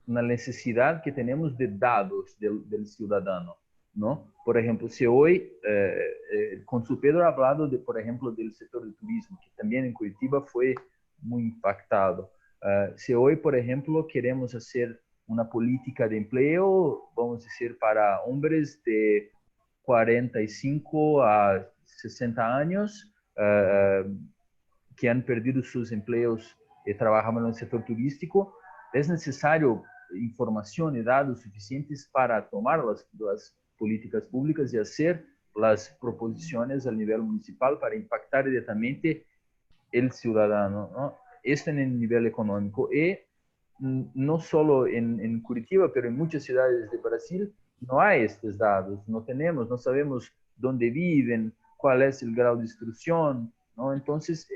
una necesidad que tenemos de datos del ciudadano, ¿no? Por ejemplo, si hoy, con su Pedro ha hablado, por ejemplo, del sector del turismo, que también en Curitiba fue muy impactado. Si hoy, por ejemplo, queremos hacer una política de empleo, vamos a decir, para hombres de 45 a 60 años que han perdido sus empleos y trabajan en el sector turístico, es necesario información y datos suficientes para tomar las políticas públicas y hacer las proposiciones a nivel municipal para impactar directamente el ciudadano, ¿no? Esto en el nivel económico. Y no solo en Curitiba, pero en muchas ciudades de Brasil no hay estos datos, no sabemos dónde viven, cuál es el grado de instrucción, ¿no? Entonces,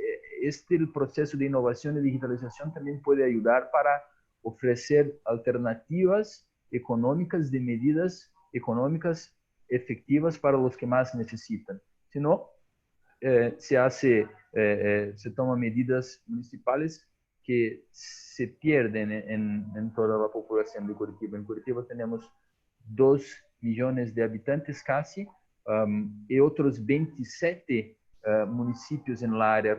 el proceso de innovación y digitalización también puede ayudar para ofrecer alternativas económicas de medidas económicas efectivas para los que más necesitan. Si no, se toman medidas municipales que se pierden en toda la población de Curitiba. En Curitiba tenemos 2 millones de habitantes casi, y otros 27 municipios en la área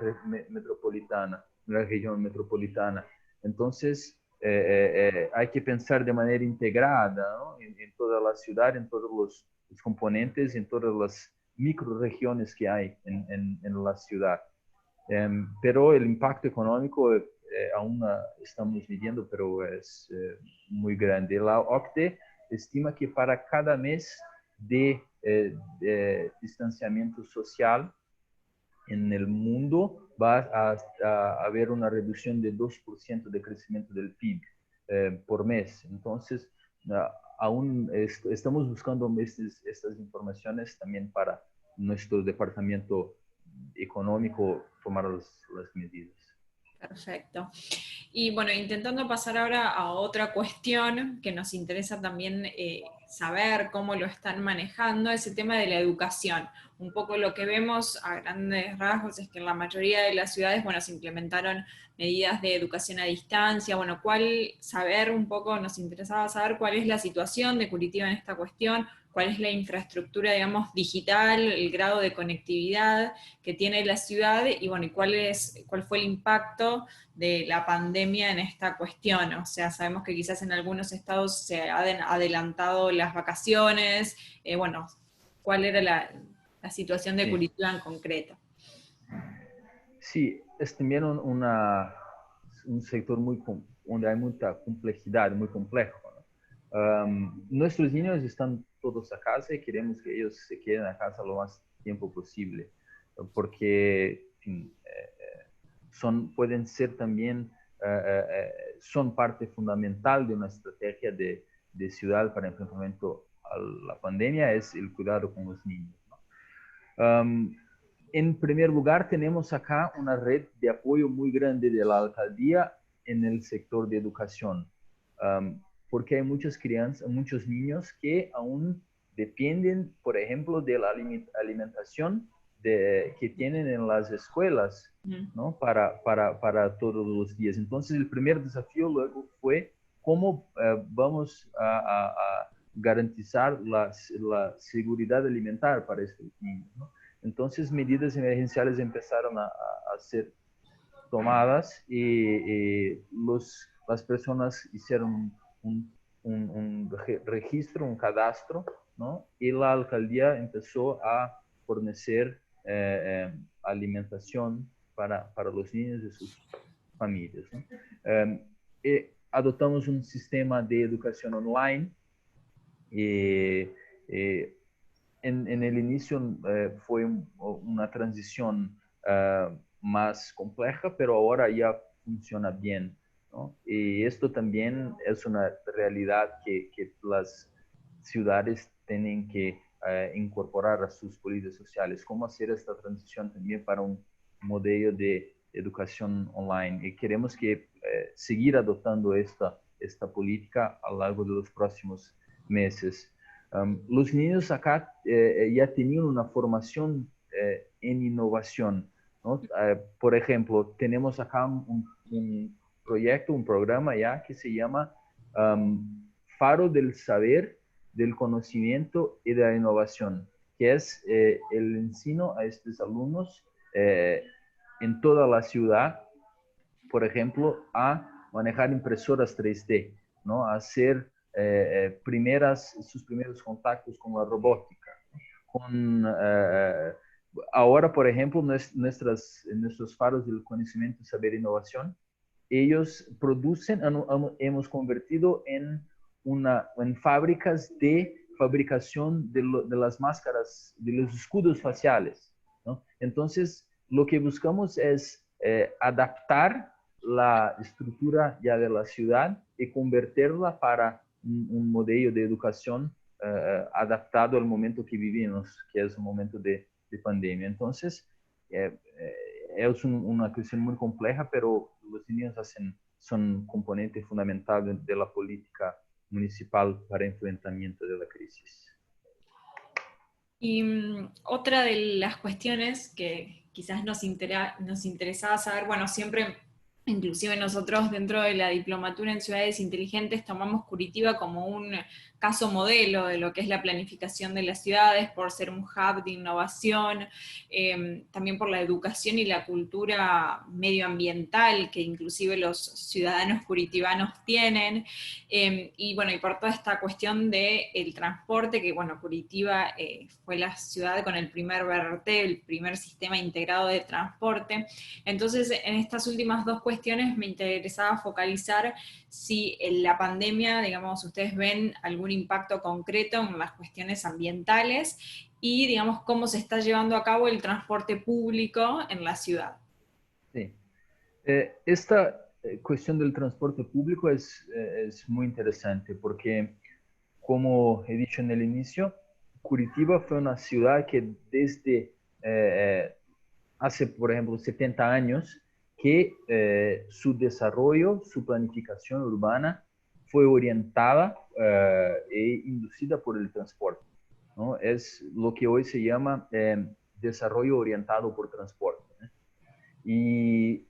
metropolitana, en la región metropolitana. Entonces, hay que pensar de manera integrada, ¿no? en toda la ciudad, en todos los componentes, en todas las microregiones que hay en la ciudad. Pero el impacto económico aún estamos midiendo, pero es muy grande. La OCDE estima que para cada mes de distanciamiento social en el mundo va a haber una reducción de 2% de crecimiento del PIB por mes. Entonces, aún estamos buscando estas informaciones también para nuestro departamento económico tomar las medidas. Perfecto. Y bueno, intentando pasar ahora a otra cuestión que nos interesa también saber cómo lo están manejando, es el tema de la educación. Un poco lo que vemos a grandes rasgos es que en la mayoría de las ciudades, bueno, se implementaron medidas de educación a distancia. Bueno, saber un poco, nos interesaba saber cuál es la situación de Curitiba en esta cuestión, cuál es la infraestructura, digamos, digital, el grado de conectividad que tiene la ciudad y bueno, y cuál fue el impacto de la pandemia en esta cuestión. O sea, sabemos que quizás en algunos estados se han adelantado las vacaciones, bueno, cuál era la situación de Sí, Curitiba en concreto. sí, es también un sector donde hay mucha complejidad, muy complejo, ¿no? Nuestros niños están todos a casa y queremos que ellos se queden a casa lo más tiempo posible, porque en fin, pueden ser también, son parte fundamental de una estrategia de ciudad para enfrentamiento a la pandemia, es el cuidado con los niños, ¿no? En primer lugar, tenemos acá una red de apoyo muy grande de la alcaldía en el sector de educación, porque hay muchas crianzas, muchos niños que aún dependen, por ejemplo, de la alimentación que tienen en las escuelas, ¿no? Para todos los días. Entonces, el primer desafío luego fue cómo vamos a garantizar la seguridad alimentar para estos niños, ¿no? Entonces, medidas emergenciales empezaron a ser tomadas y las personas hicieron un registro, un cadastro, ¿no? Y la alcaldía empezó a fornecer alimentación para los niños y sus familias, ¿no? Adoptamos un sistema de educación online y, en el inicio fue una transición más compleja, pero ahora ya funciona bien, ¿no? Y esto también es una realidad que las ciudades tienen que incorporar a sus políticas sociales. ¿Cómo hacer esta transición también para un modelo de educación online? Y queremos que seguir adoptando esta política a lo largo de los próximos meses. Los niños acá ya tenían una formación en innovación, ¿no? Por ejemplo, tenemos acá un proyecto, un programa ya que se llama Faro del Saber, del Conocimiento y de la Innovación, que es el enseño a estos alumnos en toda la ciudad, por ejemplo, a manejar impresoras 3D, ¿no? A hacer sus primeros contactos con la robótica, con ahora, por ejemplo, nuestros faros del conocimiento, saber e innovación, ellos producen, hemos convertido en fábricas de fabricación de las máscaras, de los escudos faciales, ¿no? Entonces, lo que buscamos es adaptar la estructura ya de la ciudad y convertirla para un modelo de educación adaptado al momento que vivimos, que es un momento de pandemia. Entonces, es una cuestión muy compleja, pero los niños son componente fundamental de la política municipal para enfrentamiento de la crisis. Y otra de las cuestiones que quizás nos interesaba saber, bueno, siempre, inclusive nosotros dentro de la diplomatura en ciudades inteligentes, tomamos Curitiba como un caso modelo de lo que es la planificación de las ciudades, por ser un hub de innovación, también por la educación y la cultura medioambiental que inclusive los ciudadanos curitibanos tienen, y bueno, y por toda esta cuestión del transporte, que bueno, Curitiba fue la ciudad con el primer BRT, el primer sistema integrado de transporte. Entonces, en estas últimas dos cuestiones me interesaba focalizar si en la pandemia, digamos, ustedes ven algún impacto concreto en las cuestiones ambientales y, digamos, cómo se está llevando a cabo el transporte público en la ciudad. Sí. Esta cuestión del transporte público es muy interesante porque, como he dicho en el inicio, Curitiba fue una ciudad que desde hace, por ejemplo, 70 años que su desarrollo, su planificación urbana fue orientada e inducida por el transporte, ¿no? Es lo que hoy se llama desarrollo orientado por transporte, ¿no? Y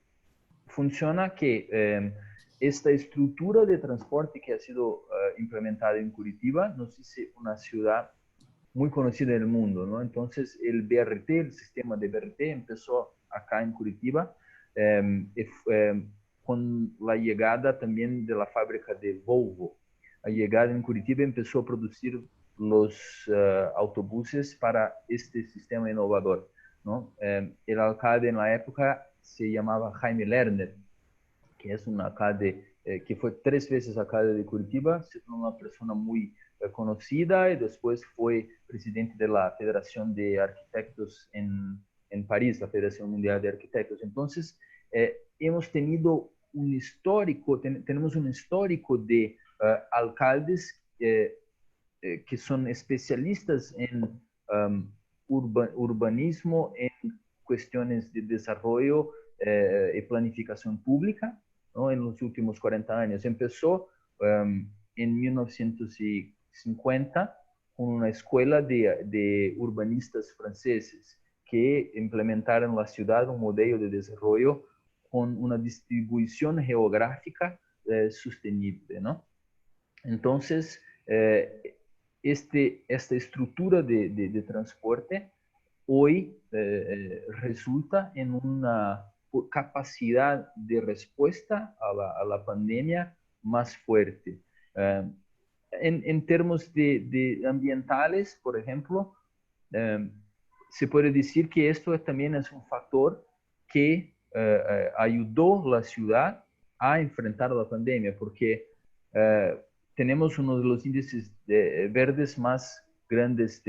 funciona que esta estructura de transporte que ha sido implementada en Curitiba nos hizo una ciudad muy conocida en el mundo, ¿no? Entonces el BRT, el sistema de BRT empezó acá en Curitiba con la llegada también de la fábrica de Volvo. La llegada en Curitiba empezó a producir los autobuses para este sistema innovador, ¿no? El alcalde en la época se llamaba Jaime Lerner, que es un alcalde que fue 3 veces alcalde de Curitiba, una persona muy conocida, y después fue presidente de la Federación de Arquitectos en París, la Federación Mundial de Arquitectos. Entonces, hemos tenido un histórico, tenemos un histórico de alcaldes que son especialistas en urbanismo, en cuestiones de desarrollo y planificación pública, ¿no? En los últimos 40 años. Empezó en 1950 con una escuela de urbanistas franceses que implementaron en la ciudad un modelo de desarrollo con una distribución geográfica sostenible, ¿no? Entonces, esta estructura de transporte hoy resulta en una capacidad de respuesta a la pandemia más fuerte. En términos de ambientales, por ejemplo, se puede decir que esto también es un factor que ayudó a la ciudad a enfrentar la pandemia, porque tenemos uno de los índices verdes más grandes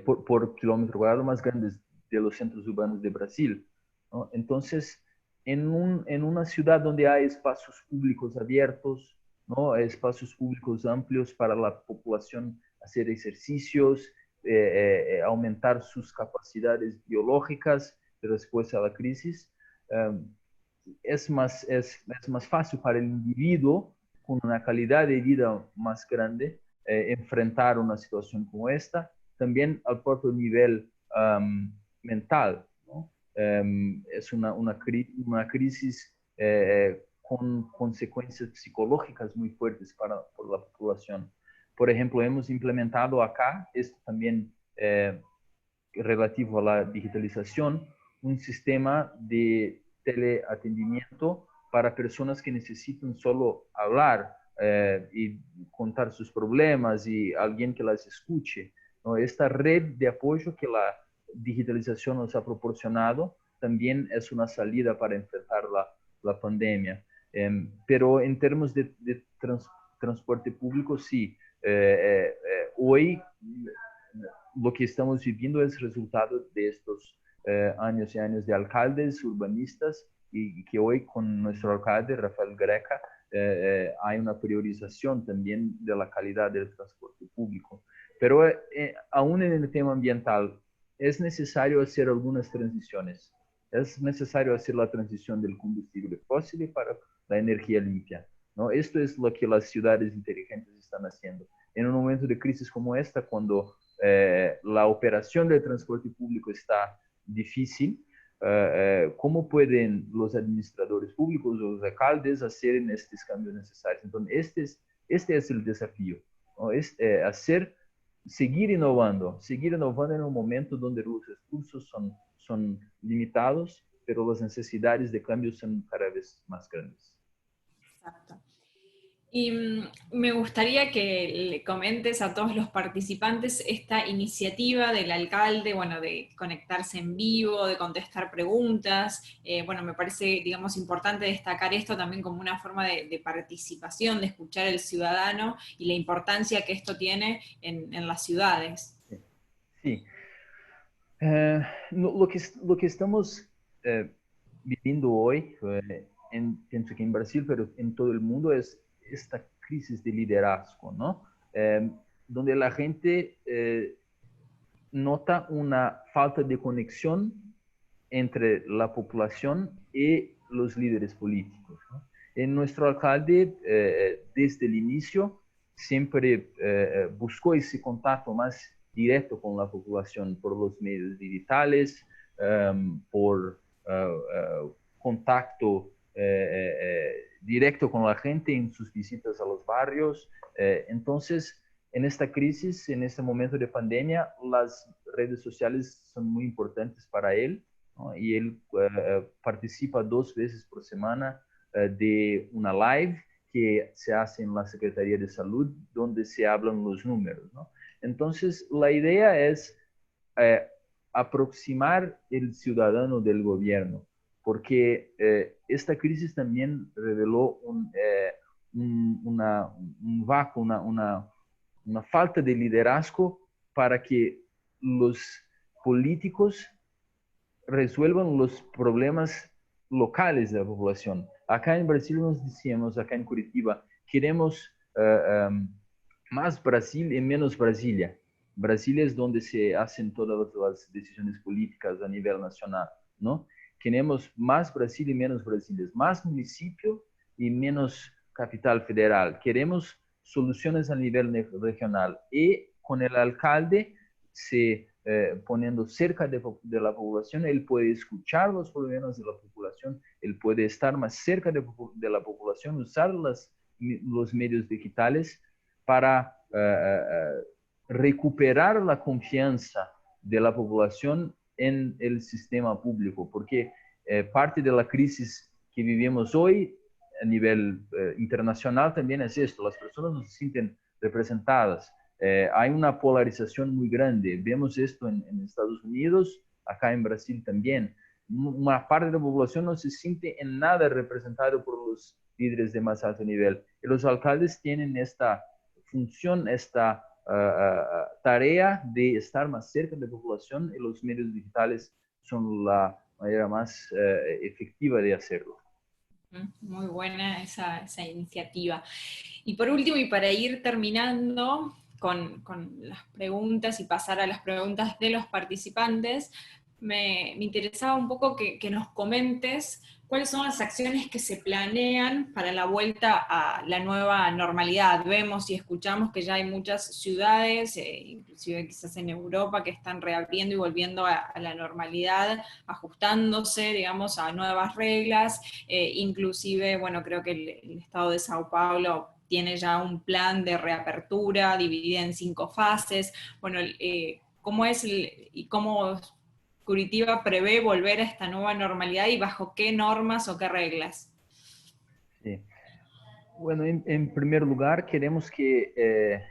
por kilómetro cuadrado, más grandes de los centros urbanos de Brasil, ¿no? Entonces, en una ciudad donde hay espacios públicos abiertos, ¿no? Espacios públicos amplios para la población hacer ejercicios, aumentar sus capacidades biológicas de respuesta a la crisis, es más fácil para el individuo con una calidad de vida más grande enfrentar una situación como esta, también al propio nivel mental, ¿no? Es una crisis con consecuencias psicológicas muy fuertes por la población. Por ejemplo, hemos implementado acá, esto también relativo a la digitalización, un sistema de teleatendimiento para personas que necesitan solo hablar y contar sus problemas y alguien que las escuche, ¿no? Esta red de apoyo que la digitalización nos ha proporcionado también es una salida para enfrentar la pandemia. Pero en términos de transporte público, sí. Hoy lo que estamos viviendo es resultado de estos años y años de alcaldes, urbanistas, y que hoy con nuestro alcalde, Rafael Greca, hay una priorización también de la calidad del transporte público. Pero aún en el tema ambiental, es necesario hacer algunas transiciones. Es necesario hacer la transición del combustible fósil para la energía limpia, ¿no? Esto es lo que las ciudades inteligentes están haciendo. En un momento de crisis como esta, cuando la operación del transporte público está difícil, ¿cómo pueden los administradores públicos o los alcaldes hacer estos cambios necesarios? Entonces, este es el desafío, ¿no? Es seguir innovando en un momento donde los recursos son limitados, pero las necesidades de cambio son cada vez más grandes. Exacto. Y me gustaría que le comentes a todos los participantes esta iniciativa del alcalde, bueno, de conectarse en vivo, de contestar preguntas. Bueno, me parece, digamos, importante destacar esto también como una forma de participación, de escuchar al ciudadano y la importancia que esto tiene en las ciudades. Sí. Lo que estamos viviendo hoy, pienso que en Brasil, pero en todo el mundo, es esta crisis de liderazgo, ¿no? Donde la gente nota una falta de conexión entre la población y los líderes políticos, ¿no? En nuestro alcalde, desde el inicio, siempre buscó ese contacto más directo con la población por los medios digitales, por contacto directo con la gente en sus visitas a los barrios. Entonces, en esta crisis, en este momento de pandemia, las redes sociales son muy importantes para él, ¿no? Y él participa 2 veces por semana de una live que se hace en la Secretaría de Salud, donde se hablan los números, ¿no? Entonces, la idea es eh, aproximar el ciudadano del gobierno, porque esta crisis también reveló un vácuo, una falta de liderazgo para que los políticos resuelvan los problemas locales de la población. Acá en Brasil nos decíamos, acá en Curitiba, queremos más Brasil y menos Brasilia. Brasilia es donde se hacen todas las decisiones políticas a nivel nacional, ¿no? Queremos más Brasil y menos Brasilia, más municipio y menos capital federal. Queremos soluciones a nivel regional y con el alcalde se poniendo cerca de la población, él puede escuchar los problemas de la población, él puede estar más cerca de la población, usar los medios digitales para recuperar la confianza de la población en el sistema público, porque parte de la crisis que vivimos hoy a nivel internacional también es esto, las personas no se sienten representadas. Hay una polarización muy grande. Vemos esto en Estados Unidos, acá en Brasil también. Una parte de la población no se siente en nada representada por los líderes de más alto nivel. Y los alcaldes tienen esta función, esta tarea de estar más cerca de la población y los medios digitales son la manera más efectiva de hacerlo. Muy buena esa iniciativa. Y por último, y para ir terminando con las preguntas y pasar a las preguntas de los participantes, me interesaba un poco que nos comentes cuáles son las acciones que se planean para la vuelta a la nueva normalidad. Vemos y escuchamos que ya hay muchas ciudades, inclusive quizás en Europa, que están reabriendo y volviendo a la normalidad, ajustándose, digamos, a nuevas reglas, inclusive, bueno, creo que el estado de Sao Paulo tiene ya un plan de reapertura dividida en 5 fases. Bueno, ¿cómo es y cómo Curitiba prevé volver a esta nueva normalidad y bajo qué normas o qué reglas? Sí. Bueno, en primer lugar, queremos que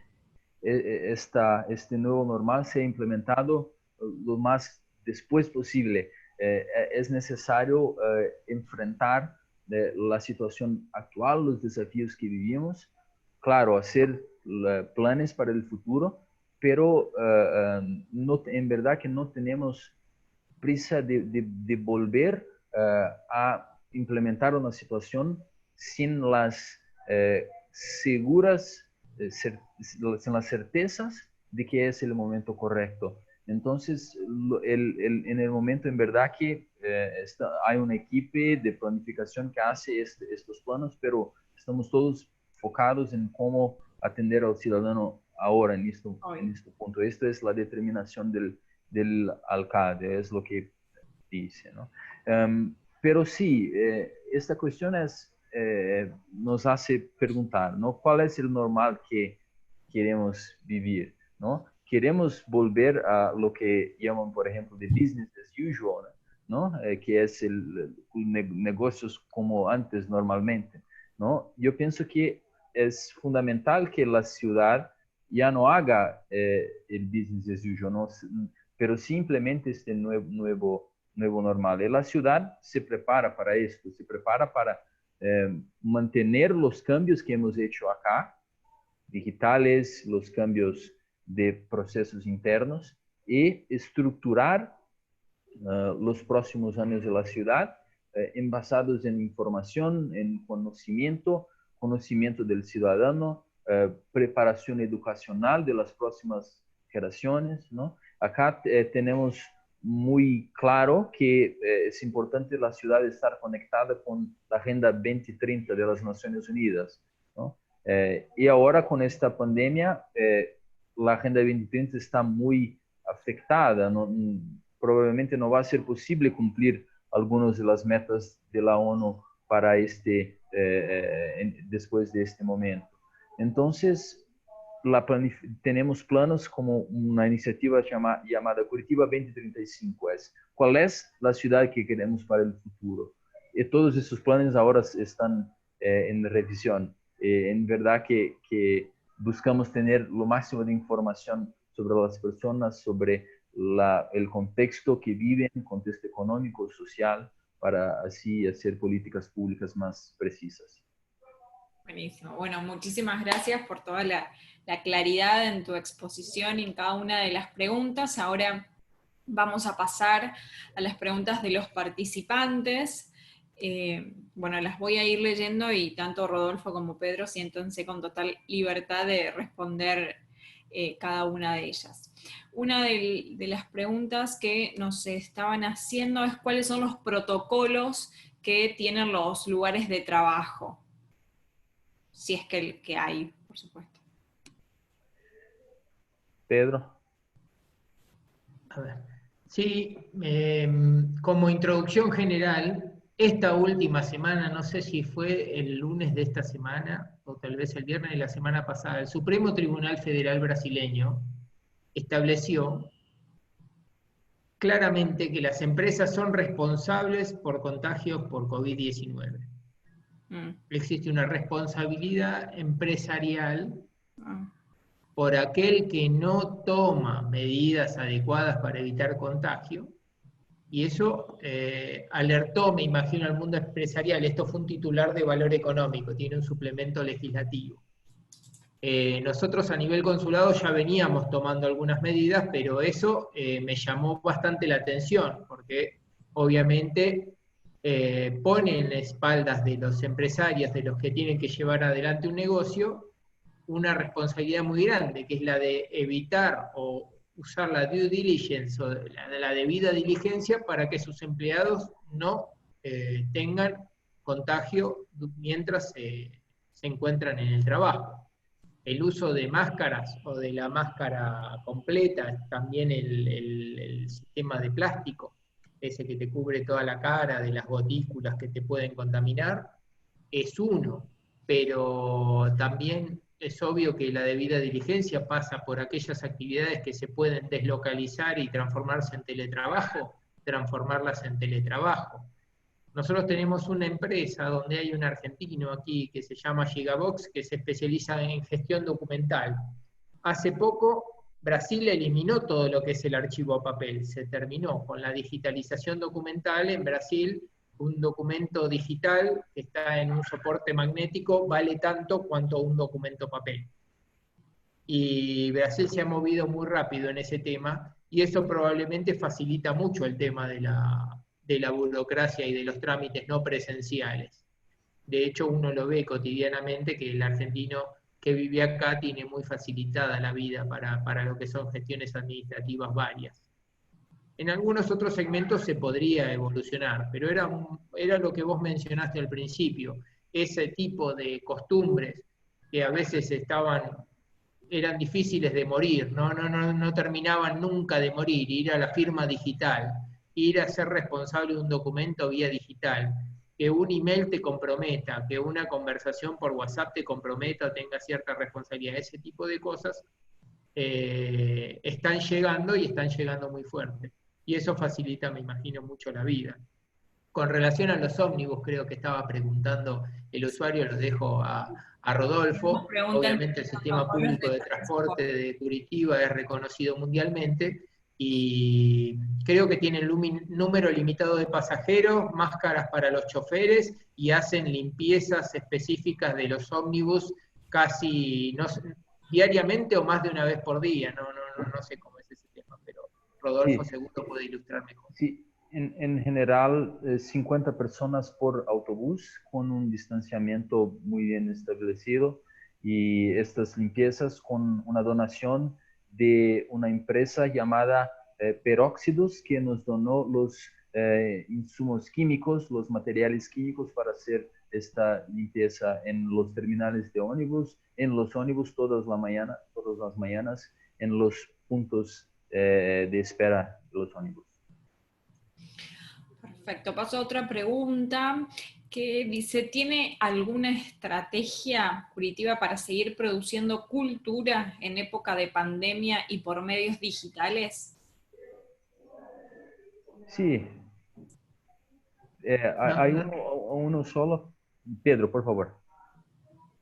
este nuevo normal sea implementado lo más después posible. Es necesario enfrentar la situación actual, los desafíos que vivimos, claro, hacer planes para el futuro, pero no, en verdad que no tenemos prisa de volver a implementar una situación sin las seguras, sin las certezas de que es el momento correcto. Entonces, en el momento en verdad que hay un equipo de planificación que hace estos planos, pero estamos todos focados en cómo atender al ciudadano ahora en este punto. Esto es la determinación del alcalde, es lo que dice, ¿no? Pero sí, esta cuestión nos hace preguntar, ¿no? ¿Cuál es el normal que queremos vivir, ¿no? Queremos volver a lo que llaman, por ejemplo, de business as usual, ¿no? Que es negocios como antes normalmente, ¿no? Yo pienso que es fundamental que la ciudad ya no haga el business as usual, ¿no? Pero simplemente este nuevo normal. Y la ciudad se prepara para esto, se prepara para mantener los cambios que hemos hecho acá, digitales, los cambios de procesos internos y estructurar los próximos años de la ciudad basados en información, en conocimiento del ciudadano, preparación educacional de las próximas generaciones, ¿no? Acá tenemos muy claro que es importante la ciudad estar conectada con la Agenda 2030 de las Naciones Unidas, ¿no? Y ahora con esta pandemia, la Agenda 2030 está muy afectada, ¿no? Probablemente no va a ser posible cumplir algunas de las metas de la ONU para después de este momento. Entonces, tenemos planos como una iniciativa llamada Curitiba 2035. ¿Cuál es la ciudad que queremos para el futuro? Y todos esos planes ahora están en revisión. En verdad que buscamos tener lo máximo de información sobre las personas, sobre el contexto que viven, contexto económico, social, para así hacer políticas públicas más precisas. Buenísimo. Bueno, muchísimas gracias por toda la claridad en tu exposición y en cada una de las preguntas. Ahora vamos a pasar a las preguntas de los participantes. Bueno, las voy a ir leyendo y tanto Rodolfo como Pedro siéntanse con total libertad de responder cada una de ellas. Una de las preguntas que nos estaban haciendo es cuáles son los protocolos que tienen los lugares de trabajo. Si es que hay, por supuesto. Pedro. A ver. Sí, como introducción general, esta última semana, no sé si fue el lunes de esta semana o tal vez el viernes de la semana pasada, el Supremo Tribunal Federal brasileño estableció claramente que las empresas son responsables por contagios por COVID-19. Existe una responsabilidad empresarial por aquel que no toma medidas adecuadas para evitar contagio, y eso alertó, me imagino, al mundo empresarial. Esto fue un titular de Valor Económico, tiene un suplemento legislativo. Nosotros a nivel consulado ya veníamos tomando algunas medidas, pero eso me llamó bastante la atención, porque obviamente pone en las espaldas de los empresarios, de los que tienen que llevar adelante un negocio, una responsabilidad muy grande, que es la de evitar o usar la due diligence o la debida diligencia para que sus empleados no tengan contagio mientras se encuentran en el trabajo. El uso de máscaras o de la máscara completa, también el sistema de plástico, ese que te cubre toda la cara, de las gotículas que te pueden contaminar, es uno, pero también es obvio que la debida diligencia pasa por aquellas actividades que se pueden deslocalizar y transformarse en teletrabajo, transformarlas en teletrabajo. Nosotros tenemos una empresa donde hay un argentino aquí que se llama Gigabox, que se especializa en gestión documental. Hace poco Brasil eliminó todo lo que es el archivo a papel, se terminó con la digitalización documental. En Brasil, un documento digital que está en un soporte magnético vale tanto cuanto un documento papel. Y Brasil se ha movido muy rápido en ese tema, y eso probablemente facilita mucho el tema de la burocracia y de los trámites no presenciales. De hecho, uno lo ve cotidianamente que el argentino que vive acá tiene muy facilitada la vida para lo que son gestiones administrativas varias. En algunos otros segmentos se podría evolucionar, pero era lo que vos mencionaste al principio, ese tipo de costumbres que a veces eran difíciles de morir, no terminaban nunca de morir, ir a la firma digital, ir a ser responsable de un documento vía digital, que un email te comprometa, que una conversación por WhatsApp te comprometa, tenga cierta responsabilidad, ese tipo de cosas están llegando y están llegando muy fuerte. Y eso facilita, me imagino, mucho la vida. Con relación a los ómnibus, creo que estaba preguntando el usuario, los dejo a Rodolfo. Obviamente el sistema público de transporte de Curitiba es reconocido mundialmente y creo que tienen número limitado de pasajeros, máscaras para los choferes y hacen limpiezas específicas de los ómnibus casi diariamente o más de una vez por día. No sé cómo es ese tema, pero Rodolfo seguro puede ilustrar mejor. Sí. En general, 50 personas por autobús con un distanciamiento muy bien establecido, y estas limpiezas con una donación de una empresa llamada Peróxidos, que nos donó los insumos químicos, los materiales químicos para hacer esta limpieza en los terminales de ómnibus, en los ómnibus todas las mañanas, en los puntos de espera de los ómnibus. Perfecto, paso a otra pregunta que dice, ¿tiene alguna estrategia Curitiba para seguir produciendo cultura en época de pandemia y por medios digitales? Sí, hay uno solo. Pedro, por favor.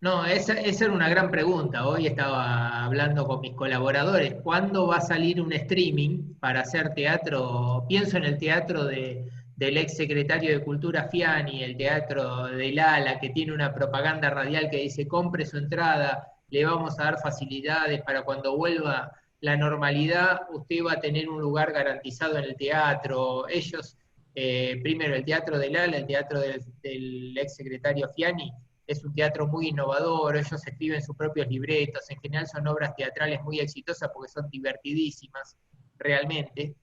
No, esa era una gran pregunta. Hoy estaba hablando con mis colaboradores. ¿Cuándo va a salir un streaming para hacer teatro? Pienso en el teatro del ex secretario de Cultura Fiani, el teatro del ALA, que tiene una propaganda radial que dice: compre su entrada, le vamos a dar facilidades para cuando vuelva la normalidad, usted va a tener un lugar garantizado en el teatro. Ellos, primero el teatro del ALA, el teatro del ex secretario Fiani, es un teatro muy innovador, ellos escriben sus propios libretos, en general son obras teatrales muy exitosas porque son divertidísimas, realmente.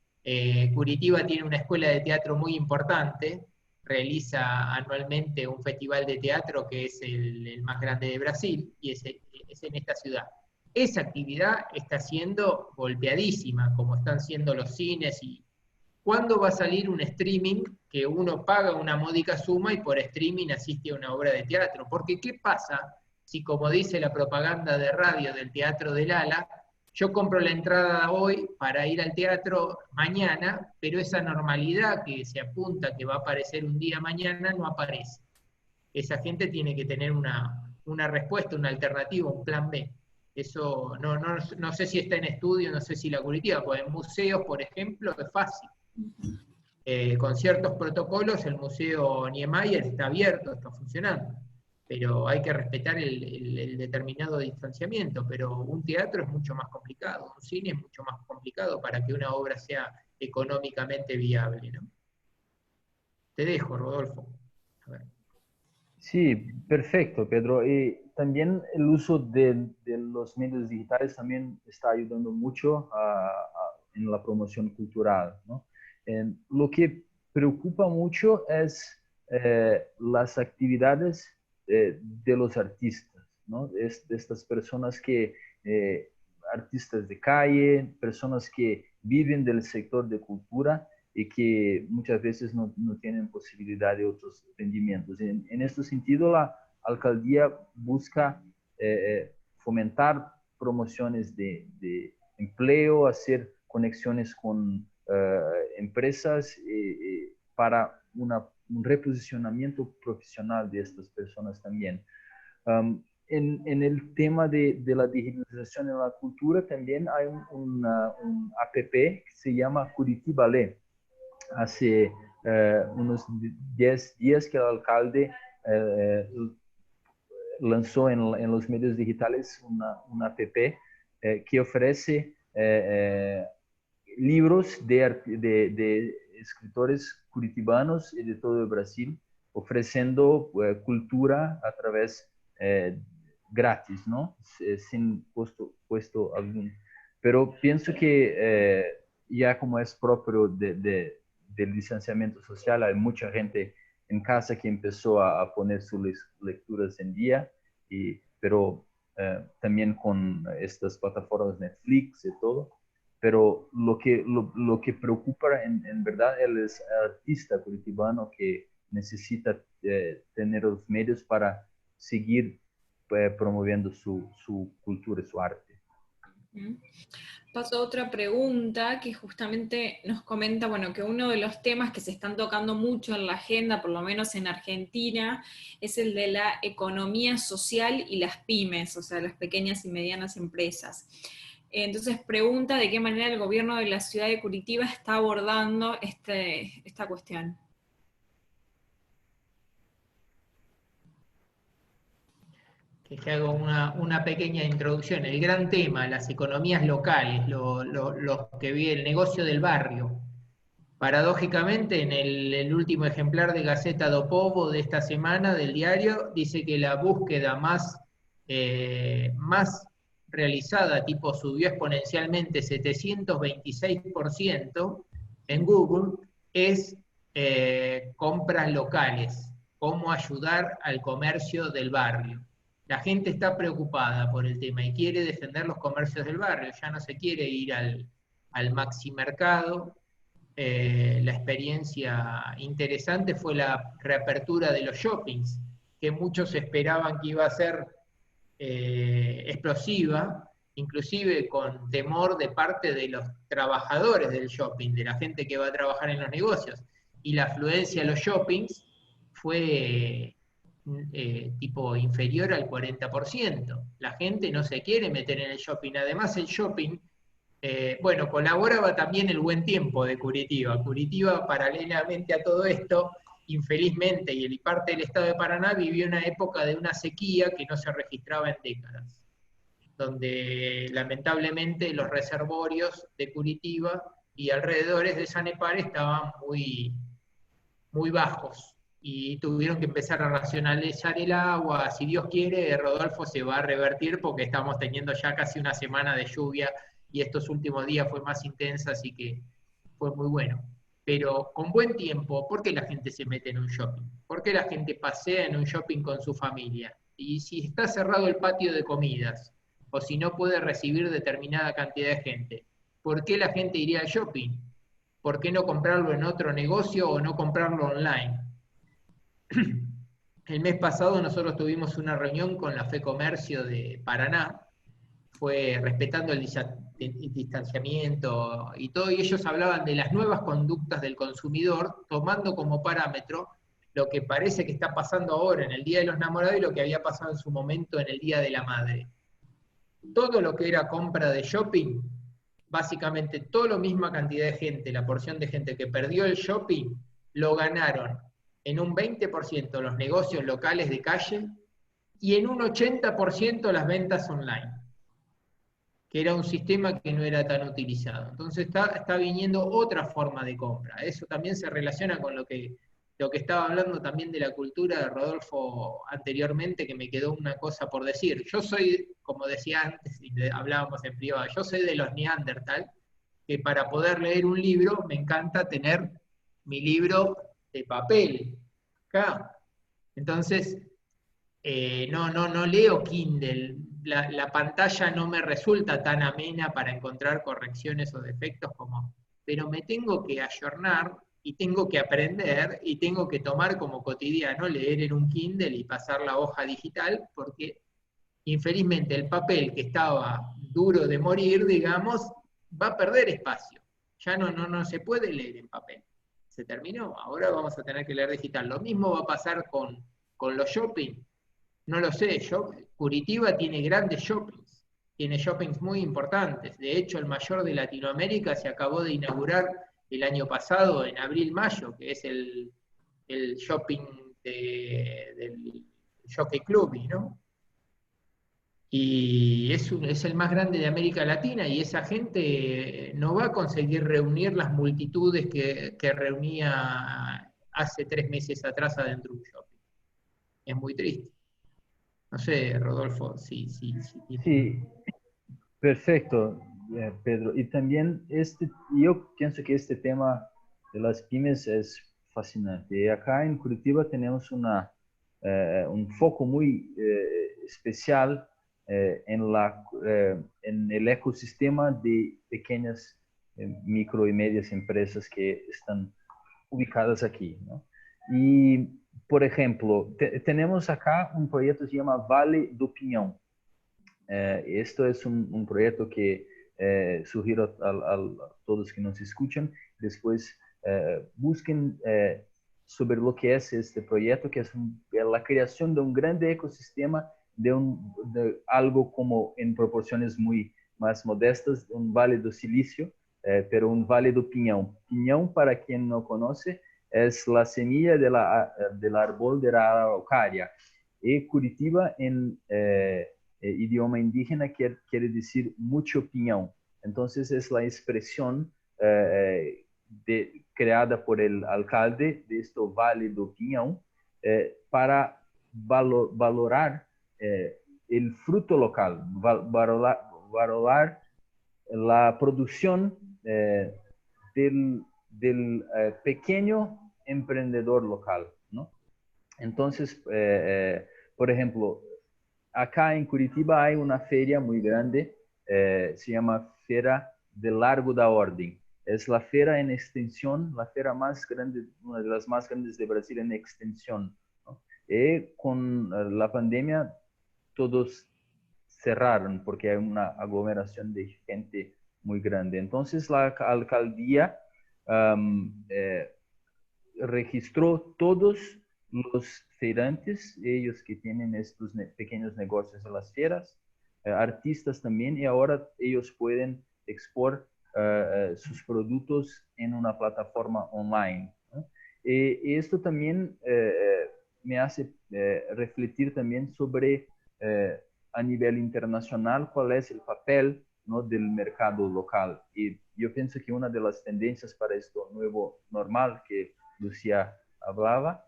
Curitiba tiene una escuela de teatro muy importante, realiza anualmente un festival de teatro que es el más grande de Brasil, y es en esta ciudad. Esa actividad está siendo golpeadísima, como están siendo los cines. Y ¿cuándo va a salir un streaming que uno paga una módica suma y por streaming asiste a una obra de teatro? Porque ¿qué pasa si, como dice la propaganda de radio del Teatro del Ala, yo compro la entrada hoy para ir al teatro mañana, pero esa normalidad que se apunta que va a aparecer un día mañana no aparece? Esa gente tiene que tener una respuesta, una alternativa, un plan B. Eso no sé si está en estudio, no sé si la Curitiba, porque en museos, por ejemplo, es fácil. Con ciertos protocolos, el Museo Niemeyer está abierto, está funcionando, pero hay que respetar el determinado distanciamiento. Pero un teatro es mucho más complicado, un cine es mucho más complicado para que una obra sea económicamente viable, ¿no? Te dejo, Rodolfo. A ver. Sí, perfecto, Pedro. Y también el uso de los medios digitales también está ayudando mucho en la promoción cultural, ¿no? Lo que preocupa mucho es las actividades de los artistas, ¿no? De estas personas artistas de calle, personas que viven del sector de cultura y que muchas veces no tienen posibilidad de otros rendimientos. En este sentido, la alcaldía busca fomentar promociones de empleo, hacer conexiones con empresas para un reposicionamiento profesional de estas personas también. En el tema de la digitalización en la cultura también hay un app que se llama Curitiba Lê. Hace unos 10 días que el alcalde lanzó en los medios digitales una app que ofrece libros de escritores curitibanos y de todo el Brasil, ofreciendo cultura a través gratis, ¿no? Sin costo alguno. Pero pienso que ya como es propio del distanciamiento social, hay mucha gente en casa que empezó a poner sus lecturas en día, pero también con estas plataformas Netflix y todo. Pero lo que preocupa en verdad es el artista curitibano que necesita tener los medios para seguir promoviendo su cultura y su arte. Paso a otra pregunta que justamente nos comenta, bueno, que uno de los temas que se están tocando mucho en la agenda, por lo menos en Argentina, es el de la economía social y las pymes, o sea, las pequeñas y medianas empresas. Entonces pregunta de qué manera el gobierno de la ciudad de Curitiba está abordando esta cuestión. Que hago una pequeña introducción. El gran tema, las economías locales, lo que vive el negocio del barrio. Paradójicamente, en el último ejemplar de Gaceta do Povo de esta semana del diario, dice que la búsqueda más realizada, tipo subió exponencialmente 726% en Google, es compras locales, cómo ayudar al comercio del barrio. La gente está preocupada por el tema y quiere defender los comercios del barrio, ya no se quiere ir al maximercado. La experiencia interesante fue la reapertura de los shoppings, que muchos esperaban que iba a ser explosiva, inclusive con temor de parte de los trabajadores del shopping, de la gente que va a trabajar en los negocios. Y la afluencia a los shoppings fue tipo inferior al 40%. La gente no se quiere meter en el shopping. Además, el shopping, bueno, colaboraba también el buen tiempo de Curitiba. Curitiba, paralelamente a todo esto, infelizmente, y parte del estado de Paraná vivió una época de una sequía que no se registraba en décadas, donde lamentablemente los reservorios de Curitiba y alrededores de Sanepar estaban muy, muy bajos, y tuvieron que empezar a racionalizar el agua. Si Dios quiere, Rodolfo, se va a revertir porque estamos teniendo ya casi una semana de lluvia, y estos últimos días fue más intensa, así que fue muy bueno. Pero con buen tiempo, ¿por qué la gente se mete en un shopping? ¿Por qué la gente pasea en un shopping con su familia? Y si está cerrado el patio de comidas, o si no puede recibir determinada cantidad de gente, ¿por qué la gente iría al shopping? ¿Por qué no comprarlo en otro negocio o no comprarlo online? El mes pasado nosotros tuvimos una reunión con la FEComercio de Paraná, fue respetando el distanciamiento y todo, y ellos hablaban de las nuevas conductas del consumidor, tomando como parámetro lo que parece que está pasando ahora en el Día de los Enamorados y lo que había pasado en su momento en el Día de la Madre. Todo lo que era compra de shopping, básicamente toda la misma cantidad de gente, la porción de gente que perdió el shopping, lo ganaron en un 20% los negocios locales de calle y en un 80% las ventas online, que era un sistema que no era tan utilizado. Entonces está viniendo otra forma de compra. Eso también se relaciona con lo que estaba hablando también de la cultura de Rodolfo anteriormente, que me quedó una cosa por decir. Yo soy, como decía antes, y hablábamos en privado, yo soy de los Neandertal, que para poder leer un libro me encanta tener mi libro de papel acá. Entonces, no leo Kindle, la pantalla no me resulta tan amena para encontrar correcciones o defectos pero me tengo que ayornar y tengo que aprender y tengo que tomar como cotidiano leer en un Kindle y pasar la hoja digital, porque infelizmente el papel que estaba duro de morir, digamos, va a perder espacio. Ya no se puede leer en papel. Se terminó, ahora vamos a tener que leer digital. Lo mismo va a pasar con los shopping. No lo sé, Curitiba tiene grandes shoppings, tiene shoppings muy importantes. De hecho, el mayor de Latinoamérica se acabó de inaugurar el año pasado, en abril-mayo, que es el shopping del Jockey Club, ¿no? Y es el más grande de América Latina, y esa gente no va a conseguir reunir las multitudes que reunía hace 3 meses atrás adentro de un shopping. Es muy triste. No sé, Rodolfo, sí. Sí, perfecto, Pedro. Y también yo pienso que este tema de las pymes es fascinante. Y acá en Curitiba tenemos un foco muy especial en el ecosistema de pequeñas, micro y medias empresas que están ubicadas aquí, ¿no? Y, por ejemplo, tenemos acá un proyecto que se llama Vale do Pinhão. Esto es un proyecto que sugiero a todos que nos escuchan, después busquen sobre lo que es este proyecto, que es la creación de un grande ecosistema de algo como en proporciones muy más modestas, un Vale do Silício, pero un Vale do Pinhão. Pinhão, para quien no conoce, es la semilla del árbol de la araucaria. Y Curitiba en idioma indígena quiere decir mucho piñón. Entonces es la expresión creada por el alcalde de este Vale do Pinhão para valorar el fruto local, valorar la producción del pequeño emprendedor local, ¿no? Entonces, por ejemplo, acá en Curitiba hay una feria muy grande, se llama Feira de Largo da Ordem. Es la feria en extensión, la feria más grande, una de las más grandes de Brasil en extensión, ¿no? Y con la pandemia todos cerraron porque hay una aglomeración de gente muy grande. Entonces la alcaldía registró todos los feirantes, ellos que tienen estos pequeños negocios en las ferias, artistas también, y ahora ellos pueden exponer sus productos en una plataforma online, ¿no? Y esto también me hace refletir también sobre a nivel internacional cuál es el papel, ¿no?, del mercado local. Y yo pienso que una de las tendencias para esto nuevo normal que Lucía hablaba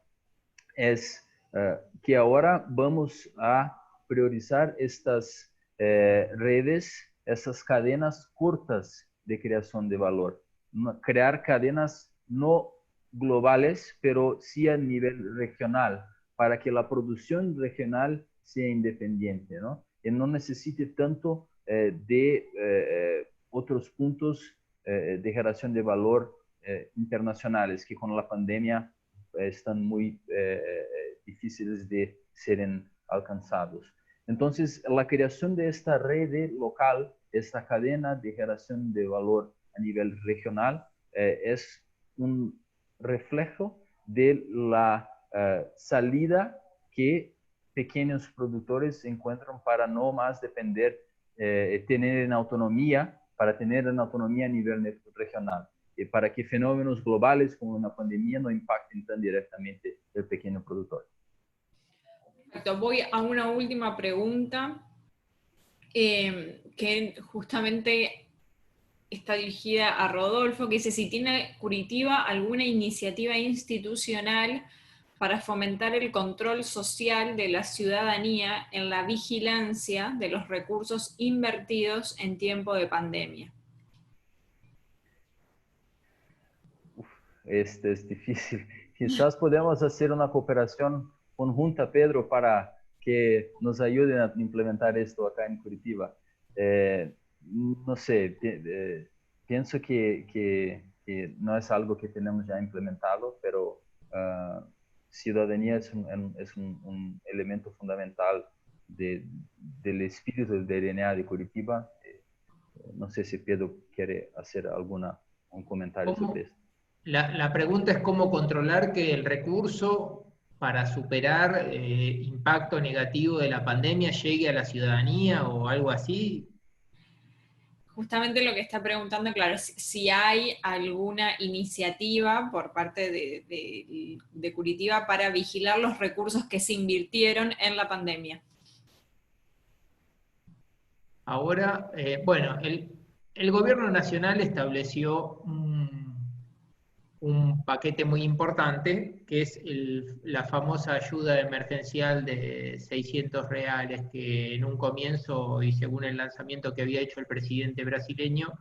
es que ahora vamos a priorizar estas redes, esas cadenas cortas de creación de valor, crear cadenas no globales, pero sí a nivel regional, para que la producción regional sea independiente, ¿no? Y no necesite tanto de otros puntos de generación de valor internacionales, que con la pandemia están muy difíciles de serem alcanzados. Entonces, la creación de esta red local, esta cadena de generación de valor a nivel regional, es un reflejo de la salida que pequeños productores encuentran para no más depender, tener en autonomía, para tener en autonomía a nivel regional, para que fenómenos globales como una pandemia no impacten tan directamente el pequeño productor. Perfecto. Voy a una última pregunta que justamente está dirigida a Rodolfo, que dice si tiene Curitiba alguna iniciativa institucional para fomentar el control social de la ciudadanía en la vigilancia de los recursos invertidos en tiempo de pandemia. Este es difícil. Quizás podemos hacer una cooperación conjunta, Pedro, para que nos ayuden a implementar esto acá en Curitiba. No sé, pienso que no es algo que tenemos ya implementado, pero ciudadanía es un elemento fundamental del espíritu del DNA de Curitiba. No sé si Pedro quiere hacer un comentario sobre esto. La pregunta es cómo controlar que el recurso para superar impacto negativo de la pandemia llegue a la ciudadanía o algo así. Justamente lo que está preguntando, claro, si hay alguna iniciativa por parte de Curitiba para vigilar los recursos que se invirtieron en la pandemia. Ahora, bueno, el gobierno nacional estableció un paquete muy importante, que es la famosa ayuda emergencial de 600 reales, que en un comienzo, y según el lanzamiento que había hecho el presidente brasileño,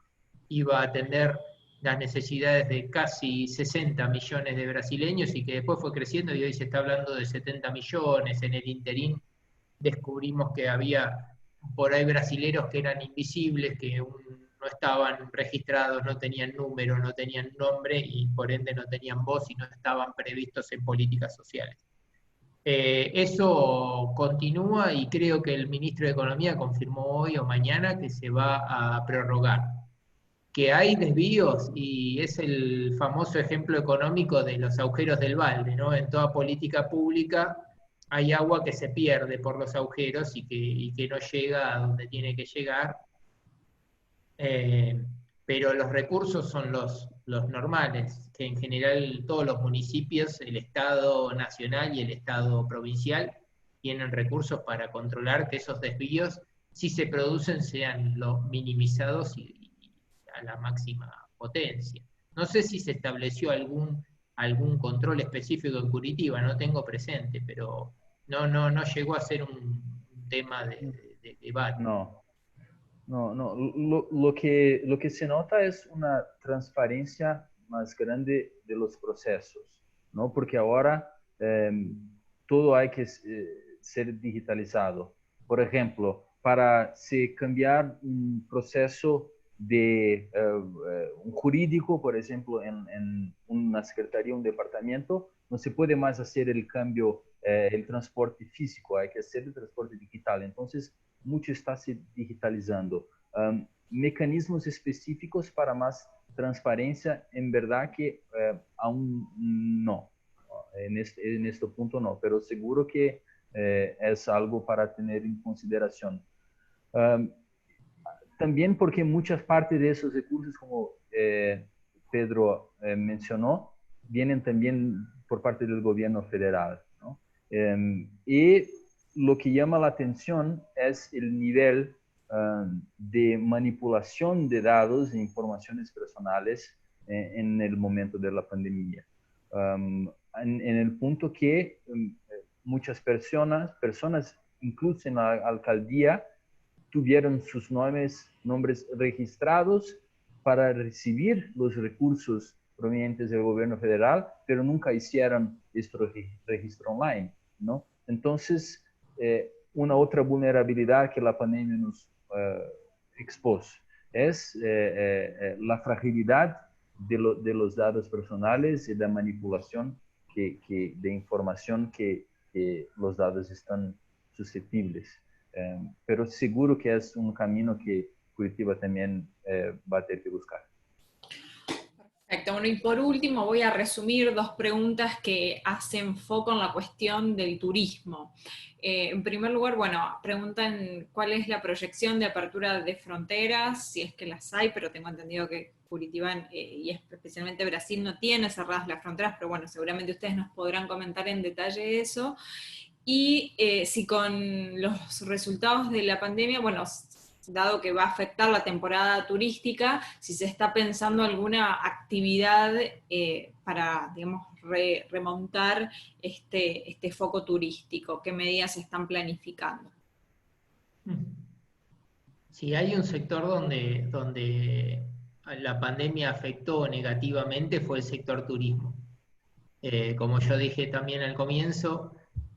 iba a atender las necesidades de casi 60 millones de brasileños, y que después fue creciendo y hoy se está hablando de 70 millones. En el interín descubrimos que había por ahí brasileros que eran invisibles, que no estaban registrados, no tenían número, no tenían nombre y por ende no tenían voz y no estaban previstos en políticas sociales. Eso continúa y creo que el ministro de Economía confirmó hoy o mañana que se va a prorrogar. Que hay desvíos y es el famoso ejemplo económico de los agujeros del balde, ¿no? En toda política pública hay agua que se pierde por los agujeros y que no llega a donde tiene que llegar. Pero los recursos son los normales, que en general todos los municipios, el Estado nacional y el Estado provincial tienen recursos para controlar que esos desvíos, si se producen, sean los minimizados y a la máxima potencia. No sé si se estableció algún control específico en Curitiba, no tengo presente, pero no llegó a ser un un tema de debate. No, no. Lo que se nota es una transparencia más grande de los procesos, ¿no? Porque ahora todo hay que ser digitalizado. Por ejemplo, para se cambiar un proceso de un jurídico, por ejemplo, en una secretaría, un departamento, no se puede más hacer el cambio, el transporte físico, hay que hacer el transporte digital. Entonces, mucho está se digitalizando. Mecanismos específicos para más transparencia, en verdad que aún no. En este punto no, pero seguro que es algo para tener en consideración. También porque muchas partes de esos recursos, como Pedro mencionó, vienen también por parte del gobierno federal, ¿no? Y lo que llama la atención es el nivel de manipulación de datos e informaciones personales en el momento de la pandemia. En el punto que muchas personas incluso en la alcaldía, tuvieron sus nombres registrados para recibir los recursos provenientes del gobierno federal, pero nunca hicieron este registro online, ¿no? Entonces, una otra vulnerabilidad que la pandemia nos expuso es la fragilidad de los datos personales y la manipulación de información que los datos están susceptibles. Pero seguro que es un camino que Curitiba también va a tener que buscar. Perfecto. Bueno, y por último voy a resumir dos preguntas que hacen foco en la cuestión del turismo. En primer lugar, bueno, preguntan cuál es la proyección de apertura de fronteras, si es que las hay, pero tengo entendido que Curitiba y especialmente Brasil no tiene cerradas las fronteras, pero bueno, seguramente ustedes nos podrán comentar en detalle eso. Y si con los resultados de la pandemia, bueno, dado que va a afectar la temporada turística, si se está pensando alguna actividad para, digamos, remontar este foco turístico, qué medidas se están planificando. Sí, hay un sector donde la pandemia afectó negativamente, fue el sector turismo. Como yo dije también al comienzo,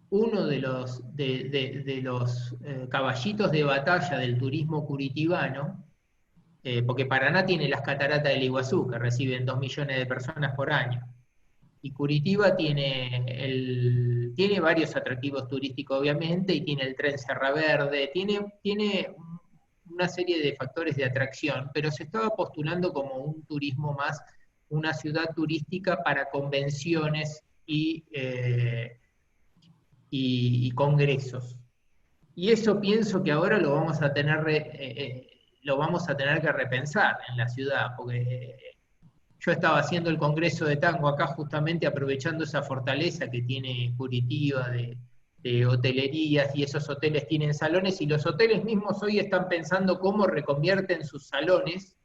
uno de los caballitos de batalla del turismo curitibano, porque Paraná tiene las cataratas del Iguazú, que reciben 2 millones de personas por año, y Curitiba tiene varios atractivos turísticos, obviamente, y tiene el tren Serra Verde, tiene una serie de factores de atracción, pero se estaba postulando como un turismo más, una ciudad turística para convenciones y congresos. Y eso pienso que ahora lo vamos a tener que repensar en la ciudad, porque yo estaba haciendo el congreso de tango acá justamente aprovechando esa fortaleza que tiene Curitiba de hotelerías, y esos hoteles tienen salones, y los hoteles mismos hoy están pensando cómo reconvierten sus salones,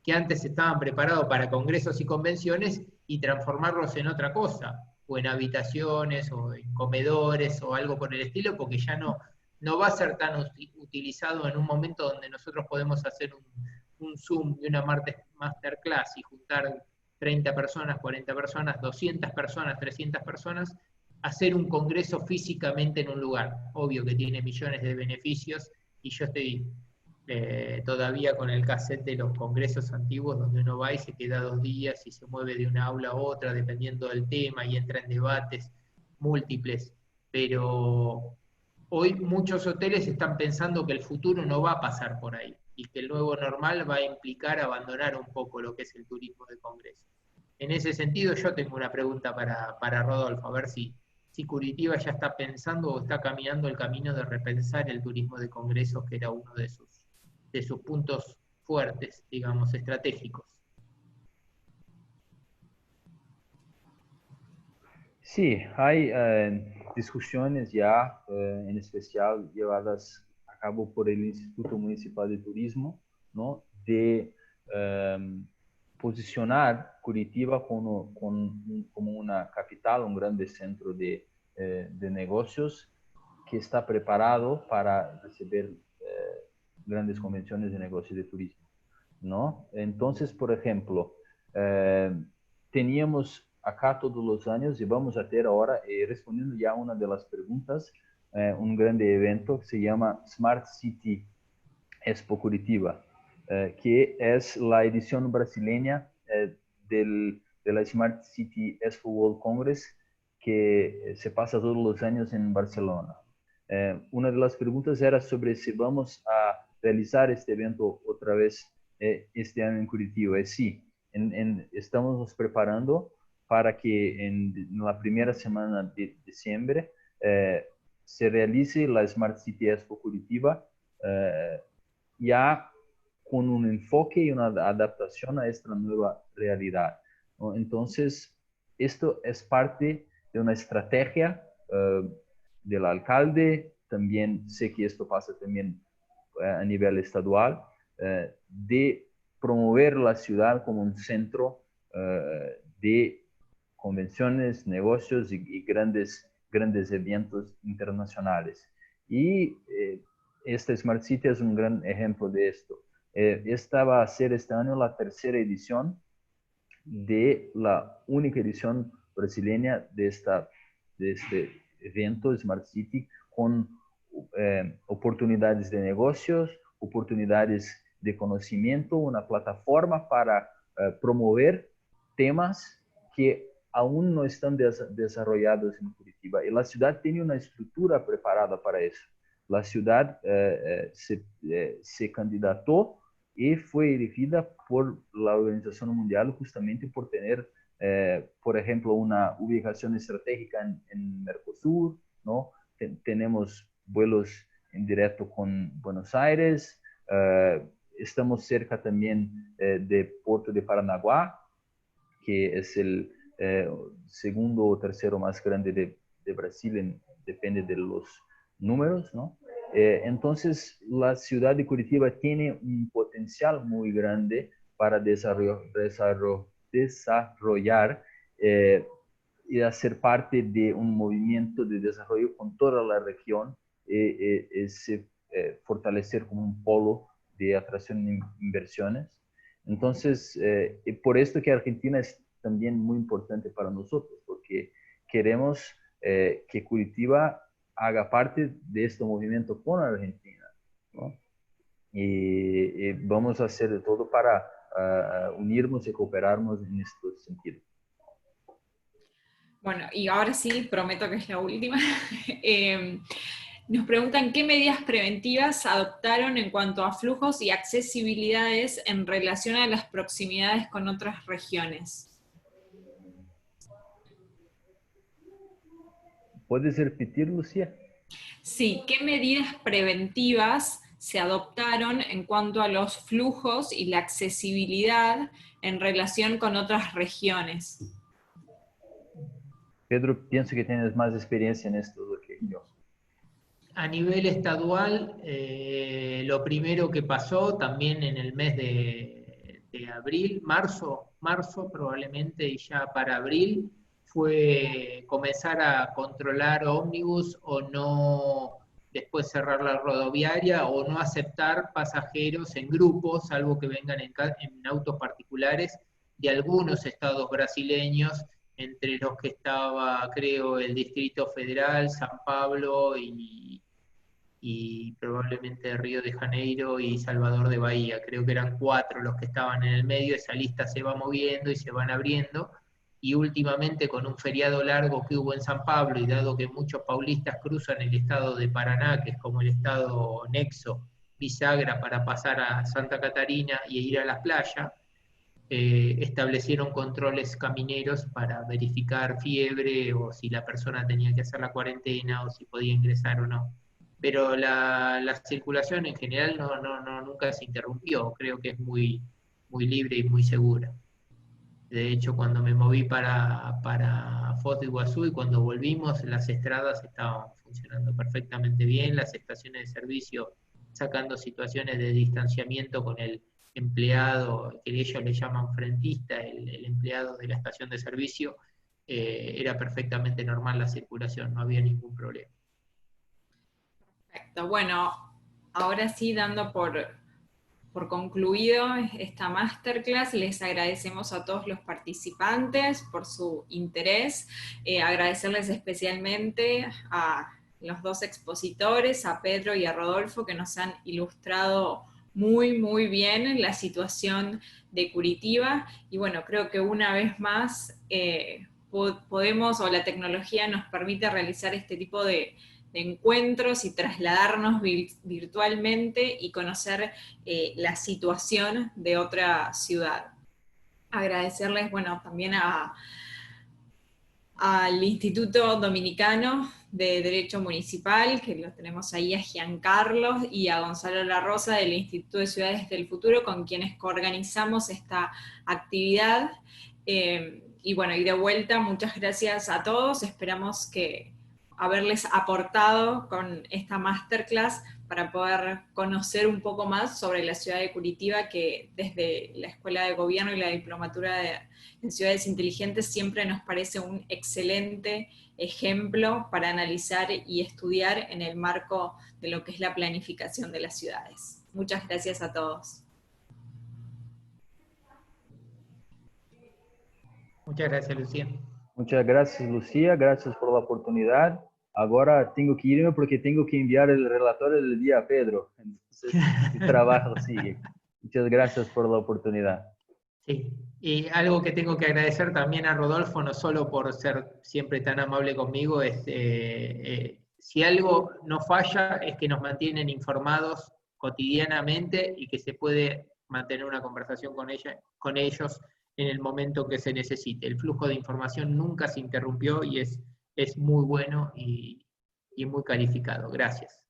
que antes estaban preparados para congresos y convenciones, y transformarlos en otra cosa, o en habitaciones, o en comedores, o algo por el estilo, porque ya no va a ser tan utilizado en un momento donde nosotros podemos hacer un Zoom de una masterclass y juntar 30 personas, 40 personas, 200 personas, 300 personas, hacer un congreso físicamente en un lugar. Obvio que tiene millones de beneficios, y yo estoy todavía con el cassette de los congresos antiguos, donde uno va y se queda 2 días y se mueve de una aula a otra dependiendo del tema y entra en debates múltiples. Pero hoy muchos hoteles están pensando que el futuro no va a pasar por ahí, y que el nuevo normal va a implicar abandonar un poco lo que es el turismo de congreso. En ese sentido, yo tengo una pregunta para Rodolfo, a ver si Curitiba ya está pensando o está caminando el camino de repensar el turismo de congresos, que era uno de sus puntos fuertes, digamos, estratégicos. Sí, hay discusiones ya, en especial llevadas a cabo por el Instituto Municipal de Turismo, ¿no? De posicionar Curitiba como una capital, un grande centro de negocios, que está preparado para recibir grandes convenciones de negocios de turismo, ¿no? Entonces, por ejemplo, teníamos acá todos los años y vamos a tener ahora, respondiendo ya a una de las preguntas, un grande evento que se llama Smart City Expo Curitiba, que es la edición brasileña de la Smart City Expo World Congress que se pasa todos los años en Barcelona. Una de las preguntas era sobre si vamos a realizar este evento otra vez este año en Curitiba. Sí, estamos nos preparando para que en la primera semana de diciembre se realice la Smart City Expo Curitiba, ya con un enfoque y una adaptación a esta nueva realidad, ¿no? Entonces, esto es parte de una estrategia del alcalde, también sé que esto pasa también a nivel estadual, de promover la ciudad como un centro de convenciones, negocios y grandes eventos internacionales. Y esta Smart City es un gran ejemplo de esto. Esta va a ser este año la tercera edición de la única edición brasileña de este evento Smart City, con oportunidades de negocios, oportunidades de conocimiento, una plataforma para promover temas que aún no están desarrollados en Curitiba. Y la ciudad tiene una estructura preparada para eso. La ciudad se candidató y fue elegida por la Organización Mundial justamente por tener, por ejemplo, una ubicación estratégica en Mercosur, ¿no? Tenemos vuelos en directo con Buenos Aires, estamos cerca también de Puerto de Paranaguá, que es el segundo o tercero más grande de Brasil, depende de los números, ¿no? Entonces, la ciudad de Curitiba tiene un potencial muy grande para desarrollar y hacer parte de un movimiento de desarrollo con toda la región, fortalecer como un polo de atracción de inversiones. Entonces, por esto que Argentina es también muy importante para nosotros, porque queremos que Curitiba haga parte de este movimiento con Argentina, ¿no? Y vamos a hacer de todo para unirnos y cooperarnos en este sentido. Bueno, y ahora sí, prometo que es la última. Nos preguntan qué medidas preventivas adoptaron en cuanto a flujos y accesibilidades en relación a las proximidades con otras regiones. ¿Puedes repetir, Lucía? Sí, ¿qué medidas preventivas se adoptaron en cuanto a los flujos y la accesibilidad en relación con otras regiones? Pedro, pienso que tienes más experiencia en esto do que yo. A nivel estadual, lo primero que pasó también en el mes de abril, marzo probablemente, y ya para abril, fue comenzar a controlar ómnibus o no, después cerrar la rodoviaria o no aceptar pasajeros en grupos, salvo que vengan en autos particulares de algunos estados brasileños, entre los que estaba, creo, el Distrito Federal, San Pablo y probablemente Río de Janeiro y Salvador de Bahía. Creo que eran 4 los que estaban en el medio. Esa lista se va moviendo y se van abriendo. Y últimamente, con un feriado largo que hubo en San Pablo, y dado que muchos paulistas cruzan el estado de Paraná, que es como el estado nexo, bisagra para pasar a Santa Catarina y ir a las playas, establecieron controles camineros para verificar fiebre o si la persona tenía que hacer la cuarentena o si podía ingresar o no. Pero la circulación en general nunca se interrumpió, creo que es muy libre y muy segura. De hecho, cuando me moví para Foz de Iguazú y cuando volvimos, las estradas estaban funcionando perfectamente bien, las estaciones de servicio sacando situaciones de distanciamiento con el empleado, que ellos le llaman frentista, el empleado de la estación de servicio, era perfectamente normal la circulación, no había ningún problema. Perfecto. Bueno, ahora sí, dando por concluido esta masterclass, les agradecemos a todos los participantes por su interés, agradecerles especialmente a los dos expositores, a Pedro y a Rodolfo, que nos han ilustrado muy bien la situación de Curitiba, y bueno, creo que una vez más podemos, o la tecnología nos permite realizar este tipo de encuentros y trasladarnos virtualmente y conocer la situación de otra ciudad. Agradecerles, bueno, también al Instituto Dominicano de Derecho Municipal, que lo tenemos ahí, a Giancarlo, y a Gonzalo La Rosa del Instituto de Ciudades del Futuro, con quienes coorganizamos esta actividad. Y bueno, y de vuelta, muchas gracias a todos, esperamos haberles aportado con esta masterclass para poder conocer un poco más sobre la ciudad de Curitiba, que desde la Escuela de Gobierno y la Diplomatura en Ciudades Inteligentes siempre nos parece un excelente ejemplo para analizar y estudiar en el marco de lo que es la planificación de las ciudades. Muchas gracias a todos. Muchas gracias, Lucía. Muchas gracias, Lucía. Gracias por la oportunidad. Ahora tengo que irme porque tengo que enviar el relatorio del día a Pedro. Entonces, el trabajo sigue. Muchas gracias por la oportunidad. Sí, y algo que tengo que agradecer también a Rodolfo, no solo por ser siempre tan amable conmigo, es si algo no falla es que nos mantienen informados cotidianamente y que se puede mantener una conversación con ellos en el momento que se necesite. El flujo de información nunca se interrumpió y es muy bueno y muy calificado. Gracias.